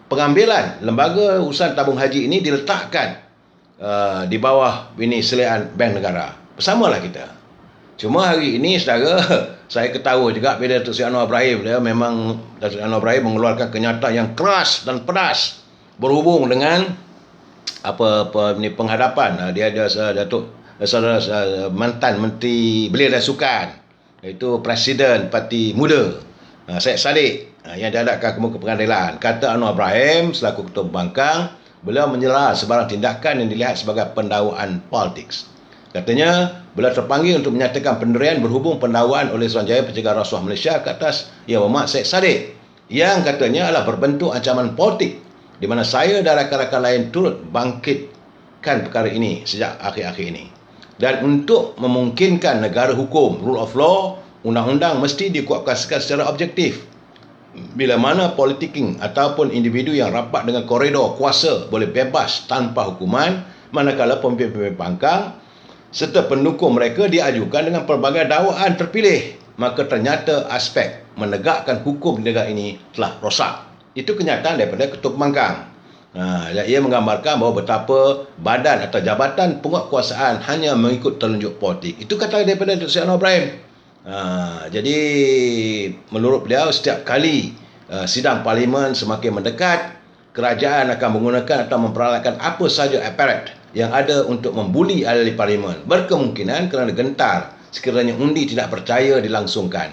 pengambilan lembaga urusan tabung haji ini diletakkan di bawah ini seliaan bank negara. Bersamalah kita. Cuma hari ini saudara, saya ketawa juga bila Datuk Seri Anwar Ibrahim, dia memang Datuk Seri Anwar Ibrahim mengeluarkan kenyataan yang keras dan pedas berhubung dengan penghadapan dia ada mantan Menteri Belia dan Sukan, iaitu Presiden Parti Muda Syed Saddiq, yang diadakan ke pengadilan. Kata Anwar Ibrahim selaku Ketua Pembangkang, beliau menyela sebarang tindakan yang dilihat sebagai pendakwaan politik. Katanya, beliau terpanggil untuk menyatakan pendirian berhubung pendakwaan oleh Suruhanjaya Pencegahan Rasuah Malaysia ke atas Yang Berhormat Syed Saddiq, yang katanya adalah berbentuk ancaman politik, di mana saya dan rakan-rakan lain turut bangkitkan perkara ini sejak akhir-akhir ini. Dan untuk memungkinkan negara hukum, rule of law, undang-undang mesti dikuatkuasakan secara objektif. Bila mana politiking ataupun individu yang rapat dengan koridor kuasa boleh bebas tanpa hukuman, manakala pemimpin-pemimpin pangkang serta pendukung mereka diajukan dengan pelbagai dakwaan terpilih, maka ternyata aspek menegakkan hukum di negara ini telah rosak. Itu kenyataan daripada Ketua Pembangkang. Ia menggambarkan bahawa betapa badan atau jabatan penguatkuasaan hanya mengikut telunjuk politik. Itu kata daripada Datuk Seri Anwar Ibrahim. Jadi menurut beliau, setiap kali sidang parlimen semakin mendekat, kerajaan akan menggunakan atau memperalatkan apa sahaja aparat yang ada untuk membuli ahli parlimen. Berkemungkinan kerana gentar sekiranya undi tidak percaya dilangsungkan.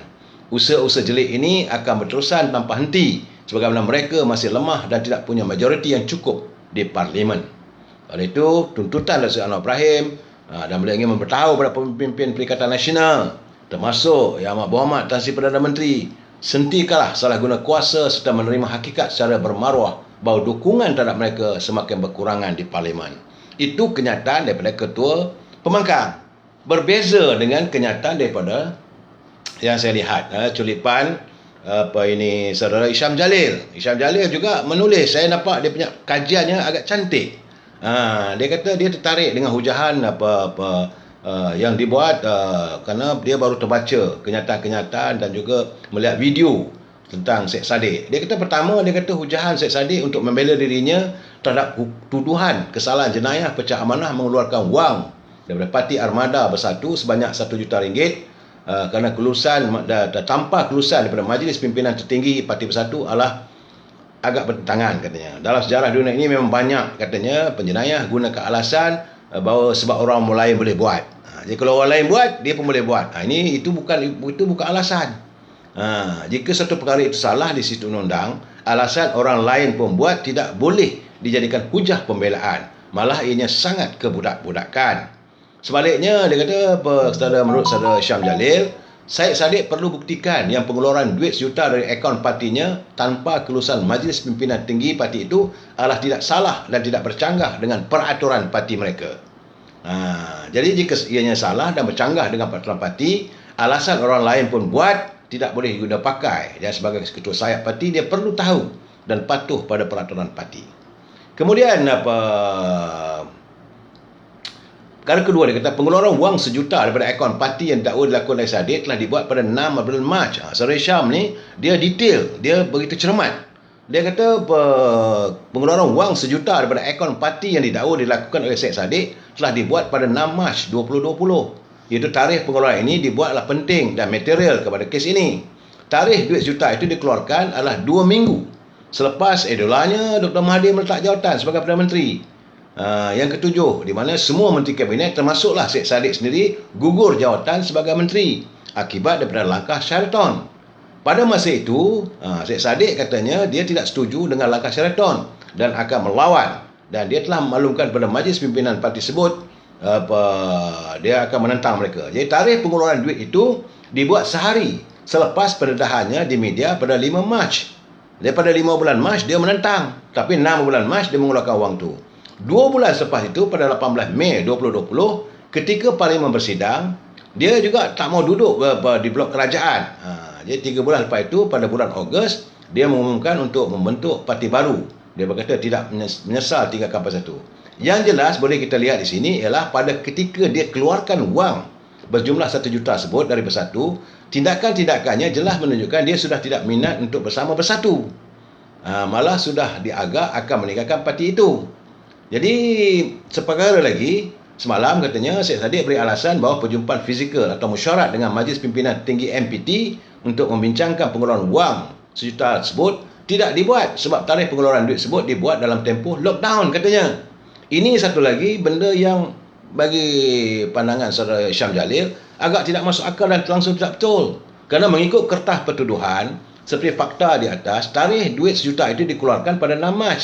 Usaha-usaha jelik ini akan berterusan tanpa henti sebagaimana mereka masih lemah dan tidak punya majoriti yang cukup di parlimen. Oleh itu, tuntutan Datuk Seri Anwar Ibrahim dan beliau ingin memberitahu kepada pemimpin Perikatan Nasional, termasuk Yang Amat Berhormat Tan Sri Perdana Menteri, sentikanlah salah guna kuasa serta menerima hakikat secara bermaruah bahawa dukungan terhadap mereka semakin berkurangan di parlimen. Itu kenyataan daripada Ketua Pembangkang. Berbeza dengan kenyataan daripada yang saya lihat culipan saudara Isham Jalil. Isham Jalil juga menulis, saya nampak dia punya kajiannya agak cantik. Dia kata dia tertarik dengan hujahan yang dibuat kerana dia baru terbaca kenyataan-kenyataan dan juga melihat video tentang Syed Saddiq. Dia kata pertama, dia kata hujahan Syed Saddiq untuk membela dirinya terhadap tuduhan kesalahan jenayah pecah amanah mengeluarkan wang daripada Parti Armada Bersatu sebanyak RM1 juta kerana kelulusan tanpa kelulusan daripada Majlis Pimpinan Tertinggi Parti Bersatu adalah agak bertentangan katanya. Dalam sejarah dunia ini memang banyak katanya penjenayah gunakan alasan bahawa sebab orang lain boleh buat. Jadi kalau orang lain buat, dia pun boleh buat. Itu bukan alasan. Jika satu perkara itu salah di sistem undang, alasan orang lain pun buat tidak boleh dijadikan hujah pembelaan. Malah ianya sangat kebudak-budakan. Sebaliknya, dia kata menurut saudara Syam Jalil, Syed Saddiq perlu buktikan yang pengeluaran duit sejuta dari akaun partinya tanpa kelulusan Majlis Pimpinan Tinggi parti itu adalah tidak salah dan tidak bercanggah dengan peraturan parti mereka. Jadi jika ianya salah dan bercanggah dengan peraturan parti, alasan orang lain pun buat tidak boleh diguna pakai. Dan sebagai ketua sayap parti, dia perlu tahu dan patuh pada peraturan parti. Kemudian perkara kedua, dia kata pengeluaran wang sejuta daripada akaun parti yang didakwa dilakukan oleh Sadiq telah dibuat pada 6 bulan Mac. Saudara Syam ni dia detail, dia begitu cermat. Dia kata pengeluaran wang sejuta daripada akaun parti yang didakwa dilakukan oleh Syed Sadiq telah dibuat pada 6 Mac 2020. Iaitu tarikh pengeluaran ini dibuatlah penting dan material kepada kes ini. Tarikh duit sejuta itu dikeluarkan adalah 2 minggu selepas edolanya Dr. Mahathir meletak jawatan sebagai Perdana Menteri. Yang ketujuh, di mana semua menteri kabinet termasuklah Syed Sadiq sendiri gugur jawatan sebagai menteri akibat daripada langkah Sheraton. Pada masa itu, Syed Sadiq katanya dia tidak setuju dengan langkah Sheraton dan akan melawan, dan dia telah memaklumkan kepada majlis pimpinan parti tersebut dia akan menentang mereka. Jadi tarikh pengeluaran duit itu dibuat sehari selepas pendedahannya di media pada 5 Mac. Daripada 5 bulan Mac dia menentang, tapi 6 bulan Mac dia mengeluarkan wang tu. 2 bulan selepas itu pada 18 Mei 2020 ketika Parlimen bersidang, dia juga tak mau duduk di blok kerajaan. Jadi 3 bulan lepas itu pada bulan Ogos dia mengumumkan untuk membentuk parti baru. Dia berkata tidak menyesal tinggalkan parti itu. Yang jelas boleh kita lihat di sini ialah pada ketika dia keluarkan wang berjumlah 1 juta tersebut dari Bersatu, tindakan-tindakannya jelas menunjukkan dia sudah tidak minat untuk bersama Bersatu. Malah sudah diagak akan meninggalkan parti itu. Jadi seperkara lagi, semalam katanya Syed Sadiq beri alasan bahawa perjumpaan fizikal atau mesyuarat dengan Majlis Pimpinan Tinggi MPT untuk membincangkan pengeluaran wang sejuta tersebut tidak dibuat sebab tarikh pengeluaran duit tersebut dibuat dalam tempoh lockdown katanya. Ini satu lagi benda yang bagi pandangan saudara Syam Jalil agak tidak masuk akal dan langsung tidak betul. Kerana mengikut kertas pertuduhan seperti fakta di atas, tarikh duit sejuta itu dikeluarkan pada 6 Mac.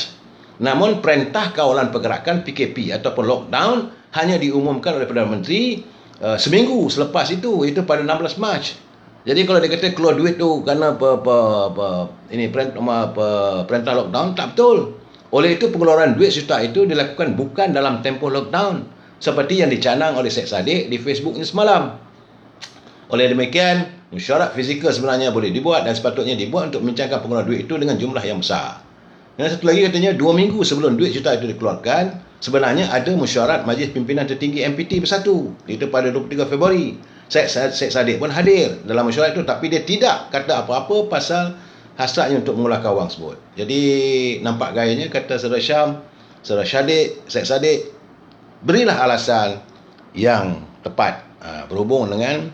Namun perintah kawalan pergerakan PKP ataupun lockdown hanya diumumkan oleh Perdana Menteri seminggu selepas itu, iaitu pada 16 Mac. Jadi kalau dia kata keluar duit tu kerana perintah lockdown, tak betul. Oleh itu pengeluaran duit sejuta itu dilakukan bukan dalam tempoh lockdown seperti yang dicanang oleh Syed Sadiq di Facebooknya semalam. Oleh demikian, mesyuarat fizikal sebenarnya boleh dibuat dan sepatutnya dibuat untuk membincangkan pengeluaran duit itu dengan jumlah yang besar. Dan satu lagi katanya 2 minggu sebelum duit juta itu dikeluarkan, sebenarnya ada mesyuarat Majlis Pimpinan Tertinggi MPT Bersatu, itu pada 23 Februari. Syed Sadiq pun hadir dalam mesyuarat itu, tapi dia tidak kata apa-apa pasal hasratnya untuk mengeluarkan wang tersebut. Jadi nampak gayanya kata Saudara Syam, Saudara Syed Sadiq, berilah alasan yang tepat berhubung dengan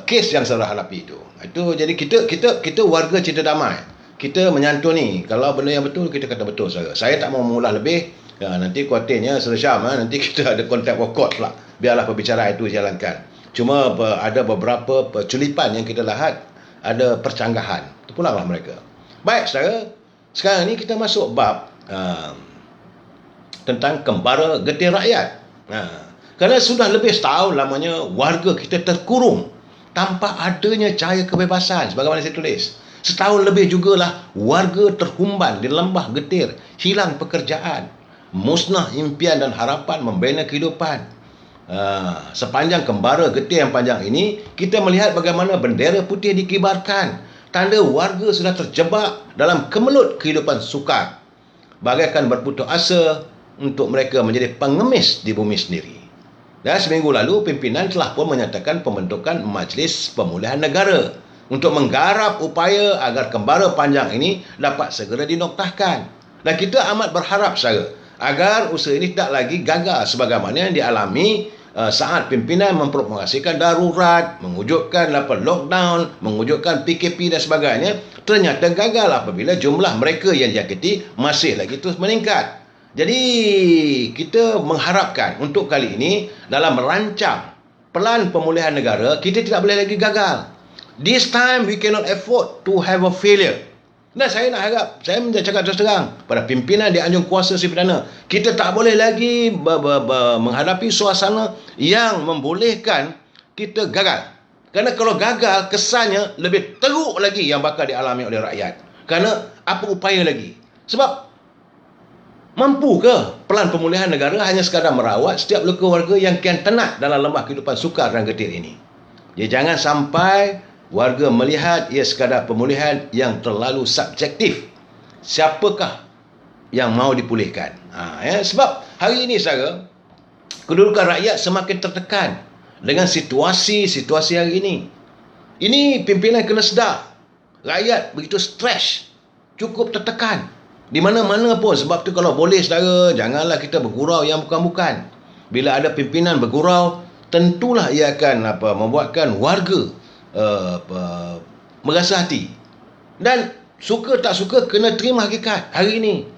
kes yang saudara hadapi itu. Jadi kita warga cinta damai. Kita menyantuni. Kalau benda yang betul, kita kata betul saudara. Saya tak mau mengulas lebih. Nanti khawatirnya Saudara Syam, nanti kita ada kontak wakot pula. Biarlah perbicaraan itu jalankan. Cuma ada beberapa culipan yang kita lihat, ada percanggahan. Terpulanglah mereka. Baik saudara, sekarang ni kita masuk bab tentang kembara getir rakyat. Kerana sudah lebih setahun lamanya warga kita terkurung tanpa adanya cahaya kebebasan sebagaimana saya tulis. Setahun lebih jugalah warga terhumban di lembah getir, hilang pekerjaan, musnah impian dan harapan membina kehidupan. Sepanjang kembara getir yang panjang ini, kita melihat bagaimana bendera putih dikibarkan. Tanda warga sudah terjebak dalam kemelut kehidupan sukar, bagaikan berputus asa untuk mereka menjadi pengemis di bumi sendiri. Dan seminggu lalu, pimpinan telah pun menyatakan pembentukan Majlis Pemulihan Negara untuk menggarap upaya agar kembara panjang ini dapat segera dinoktahkan. Dan kita amat berharap saudara agar usaha ini tidak lagi gagal sebagaimana yang dialami saat pimpinan mempromosikan darurat, mewujudkan lockdown, mewujudkan PKP dan sebagainya, ternyata gagal apabila jumlah mereka yang diakiti masih lagi terus meningkat. Jadi kita mengharapkan untuk kali ini dalam merancang pelan pemulihan negara, kita tidak boleh lagi gagal. This time we cannot afford to have a failure. Dan saya nak harap, saya cakap terus terang pada pimpinan di anjung kuasa si perdana, kita tak boleh lagi menghadapi suasana yang membolehkan kita gagal. Kerana kalau gagal, kesannya lebih teruk lagi yang bakal dialami oleh rakyat. Kerana apa upaya lagi? Sebab mampu ke pelan pemulihan negara hanya sekadar merawat setiap luka warga yang kian tenat dalam lembah kehidupan sukar dan getir ini? Jadi jangan sampai warga melihat ia sekadar pemulihan yang terlalu subjektif. Siapakah yang mau dipulihkan. Sebab hari ini saudara, kedudukan rakyat semakin tertekan dengan situasi hari ini. Ini pimpinan kena sedar. Rakyat begitu stres, cukup tertekan di mana-mana pun. Sebab tu kalau boleh saudara, janganlah kita bergurau yang bukan-bukan. Bila ada pimpinan bergurau, tentulah ia akan membuatkan warga merasa hati. Dan suka tak suka kena terima hakikat. Hari ini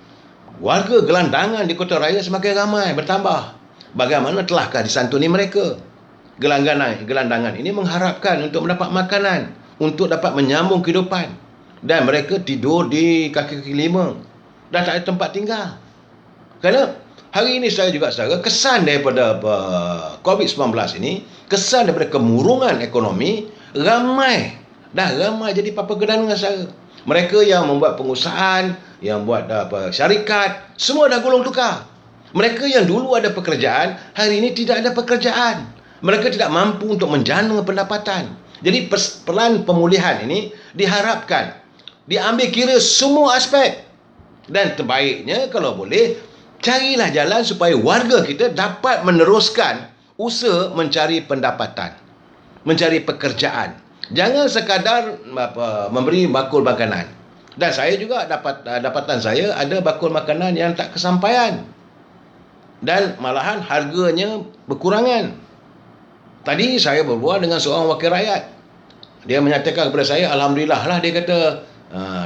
warga gelandangan di kota raya semakin ramai, bertambah. Bagaimana telahkah disantuni mereka? Gelandangan ini mengharapkan untuk mendapat makanan, untuk dapat menyambung kehidupan. Dan mereka tidur di kaki-kaki lima. Dah tak ada tempat tinggal. Kerana hari ini saya juga saudara, kesan daripada COVID-19 ini, kesan daripada kemurungan ekonomi, ramai jadi papa gelandangan saudara. Mereka yang membuat pengusahaan, yang buat syarikat, semua dah gulung tukar. Mereka yang dulu ada pekerjaan, hari ini tidak ada pekerjaan. Mereka tidak mampu untuk menjana pendapatan. Jadi pelan pemulihan ini diharapkan diambil kira semua aspek. Dan terbaiknya kalau boleh, carilah jalan supaya warga kita dapat meneruskan usaha mencari pendapatan, mencari pekerjaan. Jangan sekadar memberi bakul makanan. Dan saya juga dapatan saya ada bakul makanan yang tak kesampaian. Dan malahan harganya berkurangan. Tadi saya berbual dengan seorang wakil rakyat. Dia menyatakan kepada saya, alhamdulillah lah, dia kata.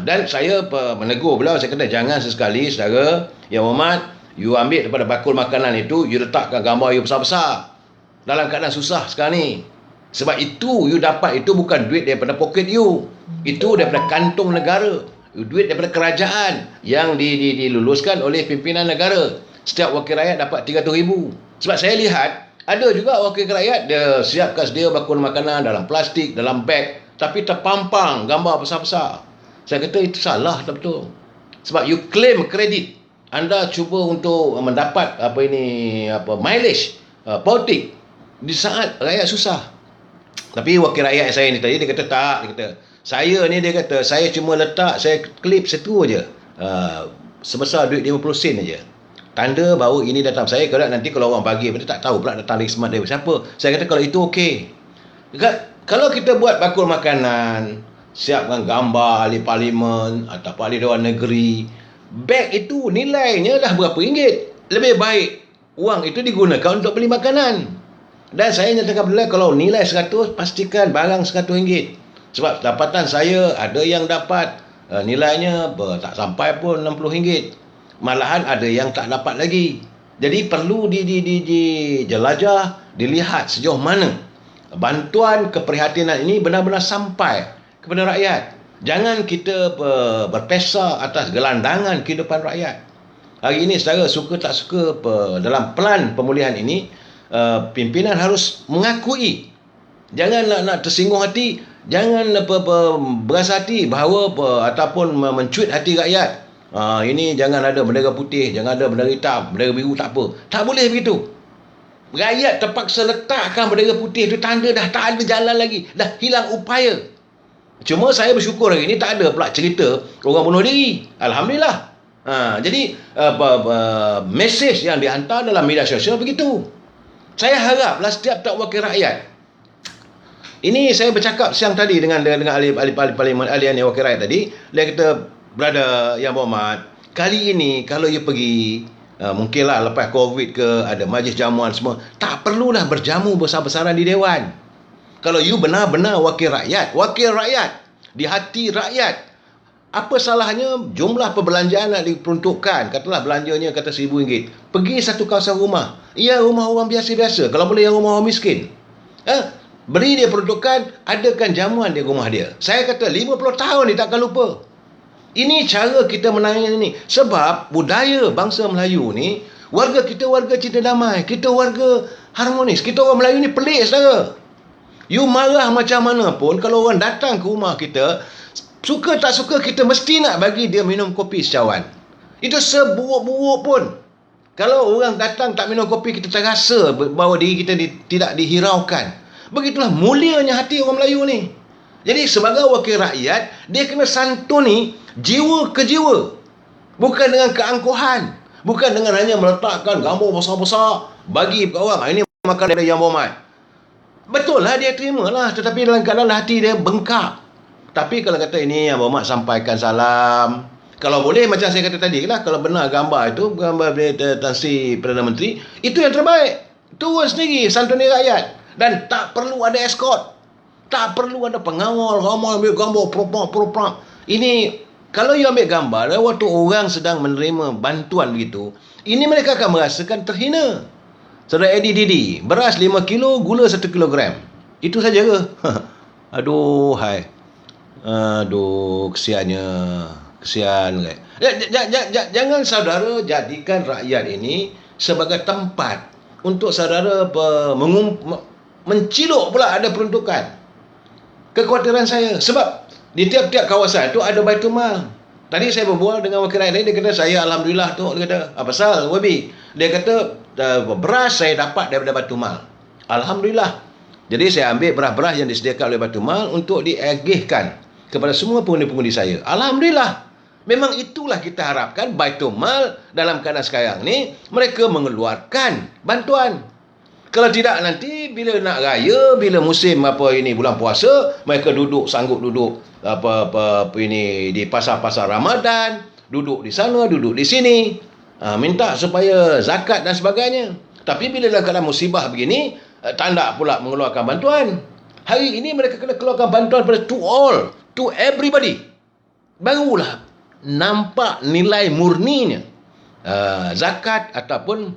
Dan saya menegur beliau, saya kata jangan sesekali saudara yang hormat, you ambil daripada bakul makanan itu, you letakkan gambar you besar-besar dalam keadaan susah sekarang ni. Sebab itu you dapat itu bukan duit daripada poket you, itu daripada kantung negara, duit daripada kerajaan yang diluluskan oleh pimpinan negara. Setiap wakil rakyat dapat 300,000. Sebab saya lihat ada juga wakil rakyat dia siapkan sedia bakul makanan dalam plastik, dalam beg, tapi terpampang gambar besar-besar. Saya kata itu salah, tak betul. Sebab you claim kredit, anda cuba untuk mendapat mileage politik di saat rakyat susah. Tapi wakil rakyat saya ni tadi dia kata tak, dia kata saya cuma letak, saya klip satu aja, sebesar duit 50 sen aja. Tanda bahawa ini datang. Saya kalau nanti kalau orang bagi dia tak tahu pula datang dari smart dari siapa. Saya kata kalau itu okey. Kalau kita buat bakul makanan, siapkan gambar ahli parlimen atau ahli Dewan Negeri, beg itu nilainya dah berapa ringgit. Lebih baik wang itu digunakan untuk beli makanan. Dan saya nyatakan beliau, kalau nilai 100, pastikan barang RM100. Sebab dapatan saya ada yang dapat nilainya tak sampai pun RM60. Malahan ada yang tak dapat lagi. Jadi perlu dijelajah, dilihat sejauh mana bantuan keprihatinan ini benar-benar sampai kepada rakyat. Jangan kita berpesa atas gelandangan kehidupan rakyat. Hari ini saudara, suka tak suka dalam pelan pemulihan ini, pimpinan harus mengakui. Jangan nak tersinggung hati, jangan berasa hati bahawa ataupun mencuit hati rakyat. Ini jangan ada bendera putih, jangan ada bendera hitam, bendera biru, tak apa. Tak boleh begitu. Rakyat terpaksa letakkan bendera putih itu, tanda dah tak ada jalan lagi, dah hilang upaya. Cuma saya bersyukur hari ini tak ada pula cerita orang bunuh diri. Alhamdulillah. Jadi mesej yang dihantar dalam media sosial begitu. Saya haraplah setiap tak wakil rakyat. Ini saya bercakap siang tadi dengan ahli parlimen, ahli wakil rakyat tadi. Dia kata, brother yang berhormat, kali ini kalau you pergi, mungkinlah lepas COVID ke, ada majlis jamuan semua, tak perlulah berjamu besar-besaran di Dewan. Kalau you benar-benar wakil rakyat, di hati rakyat, apa salahnya jumlah perbelanjaan nak diperuntukkan, katalah belanjanya kata RM1,000, pergi satu kawasan rumah, rumah orang biasa-biasa, kalau boleh yang rumah orang miskin, beri dia peruntukan, adakan jamuan di rumah dia. Saya kata 50 tahun dia takkan lupa. Ini cara kita menangani ini. Sebab budaya bangsa Melayu ni, warga kita warga cinta damai, kita warga harmonis, kita orang Melayu ni pelik saudara. You marah macam mana pun, kalau orang datang ke rumah kita, suka tak suka kita mesti nak bagi dia minum kopi secawan. Itu seburuk-buruk pun, kalau orang datang tak minum kopi, kita terasa bahawa diri kita tidak dihiraukan. Begitulah mulianya hati orang Melayu ni. Jadi sebagai wakil rakyat, dia kena santuni jiwa ke jiwa. Bukan dengan keangkuhan. Bukan dengan hanya meletakkan gambar besar-besar bagi orang. Ini makan dari Yang Berhormat. Betul lah dia terima lah. Tetapi dalam keadaan hati dia bengkak. Tapi kalau kata ini Yang Berhormat sampaikan salam. Kalau boleh macam saya kata tadi lah. Kalau benar gambar itu, gambar Tan Sri Perdana Menteri, itu yang terbaik. Turun sendiri santuni rakyat. Dan tak perlu ada escort. Tak perlu ada pengawal. Ramai ambil gambar propak. Ini kalau you ambil gambar waktu orang sedang menerima bantuan begitu, ini mereka akan merasakan terhina. Saudara Eddie Didi, beras 5 kilo, gula 1 kilogram. Itu saja ke? Aduh, hai. Aduh, kesiannya. Kesian. Jangan saudara jadikan rakyat ini sebagai tempat untuk saudara menciluk pula ada peruntukan. Kekhawatiran saya. Sebab di tiap-tiap kawasan tu ada Baitul Mal. Tadi saya berbual dengan wakil rakyat lain, dia kata, saya alhamdulillah tu, dia kata, apa pasal Wabi? Dia kata, beras saya dapat daripada Baitul Mal. Alhamdulillah. Jadi saya ambil beras-beras yang disediakan oleh Baitul Mal untuk diagihkan kepada semua pengundi-pengundi saya. Alhamdulillah. Memang itulah kita harapkan Baitul Mal dalam keadaan sekarang ni, mereka mengeluarkan bantuan. Kalau tidak nanti bila nak raya, bila musim bulan puasa, mereka sanggup duduk ini di pasar-pasar Ramadan, duduk di sana, duduk di sini, minta supaya zakat dan sebagainya. Tapi bila dalam keadaan musibah begini, tak nak pula mengeluarkan bantuan. Hari ini mereka kena keluarkan bantuan pada to all, to everybody. Barulah nampak nilai murninya zakat ataupun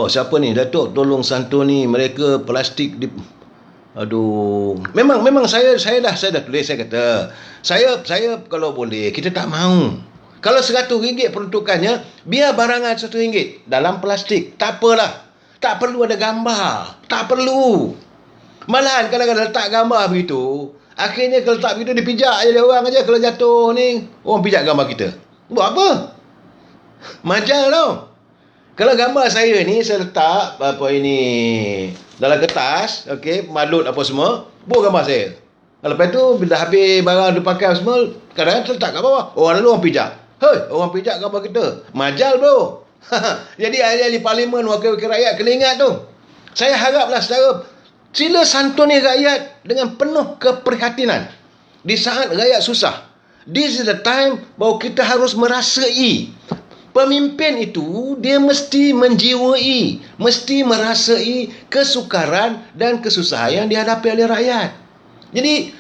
siapa ni? Datuk tolong santuni mereka plastik di... Aduh. Memang saya dah tulis, saya kata. Saya kalau boleh, kita tak mahu. Kalau RM100 peruntukannya, biar barangan RM1 dalam plastik. Tak apalah. Tak perlu ada gambar. Tak perlu. Malahan kadang-kadang letak gambar begitu, akhirnya kalau letak begitu dipijak je orang aja. Kalau jatuh ni, orang pijak gambar kita. Buat apa? Majal tau. Kalau gambar saya ni, saya letak dalam kertas, okey, malut apa semua, buat gambar saya. Lepas tu, bila habis barang dipakai semua, kadang-kadang letak kat bawah. Orang lalu orang pijak. Hei, orang pijak gambar kita. Majal bro. Jadi ahli-ahli parlimen, wakil-wakil rakyat kena ingat tu. Saya haraplah saudara, sila santuni rakyat dengan penuh keprihatinan. Di saat rakyat susah. This is the time bahawa kita harus merasai. Pemimpin itu, dia mesti menjiwai, mesti merasai kesukaran dan kesusahan yang dihadapi oleh rakyat. Jadi,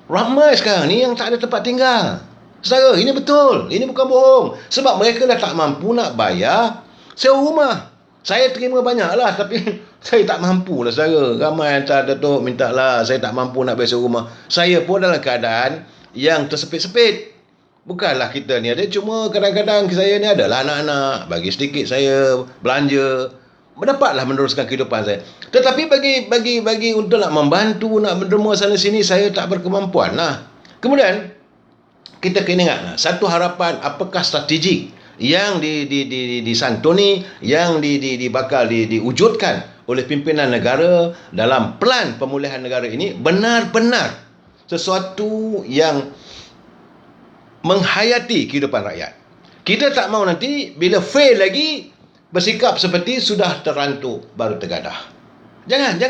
ramai sekarang ni yang tak ada tempat tinggal. Saudara, ini betul. Ini bukan bohong. Sebab mereka dah tak mampu nak bayar sewa rumah. Saya terima banyak lah, tapi saya tak mampu lah saudara. Ramai yang tak Datuk minta lah, saya tak mampu nak bayar sewa rumah. Saya pun dalam keadaan yang tersepit-sepit. Bukanlah kita ni ada, cuma kadang-kadang saya ni adalah anak-anak, bagi sedikit saya belanja, dapatlah meneruskan kehidupan saya. Tetapi bagi untuk nak membantu, nak menderma sana sini, saya tak berkemampuan lah. Kemudian kita kena ingat satu harapan, apakah strategik yang disantuni, yang bakal diwujudkan oleh pimpinan negara dalam pelan pemulihan negara ini, benar-benar sesuatu yang menghayati kehidupan rakyat. Kita tak mahu nanti bila fail lagi bersikap seperti sudah terantuk baru tergadah. Jangan.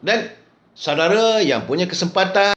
Dan saudara yang punya kesempatan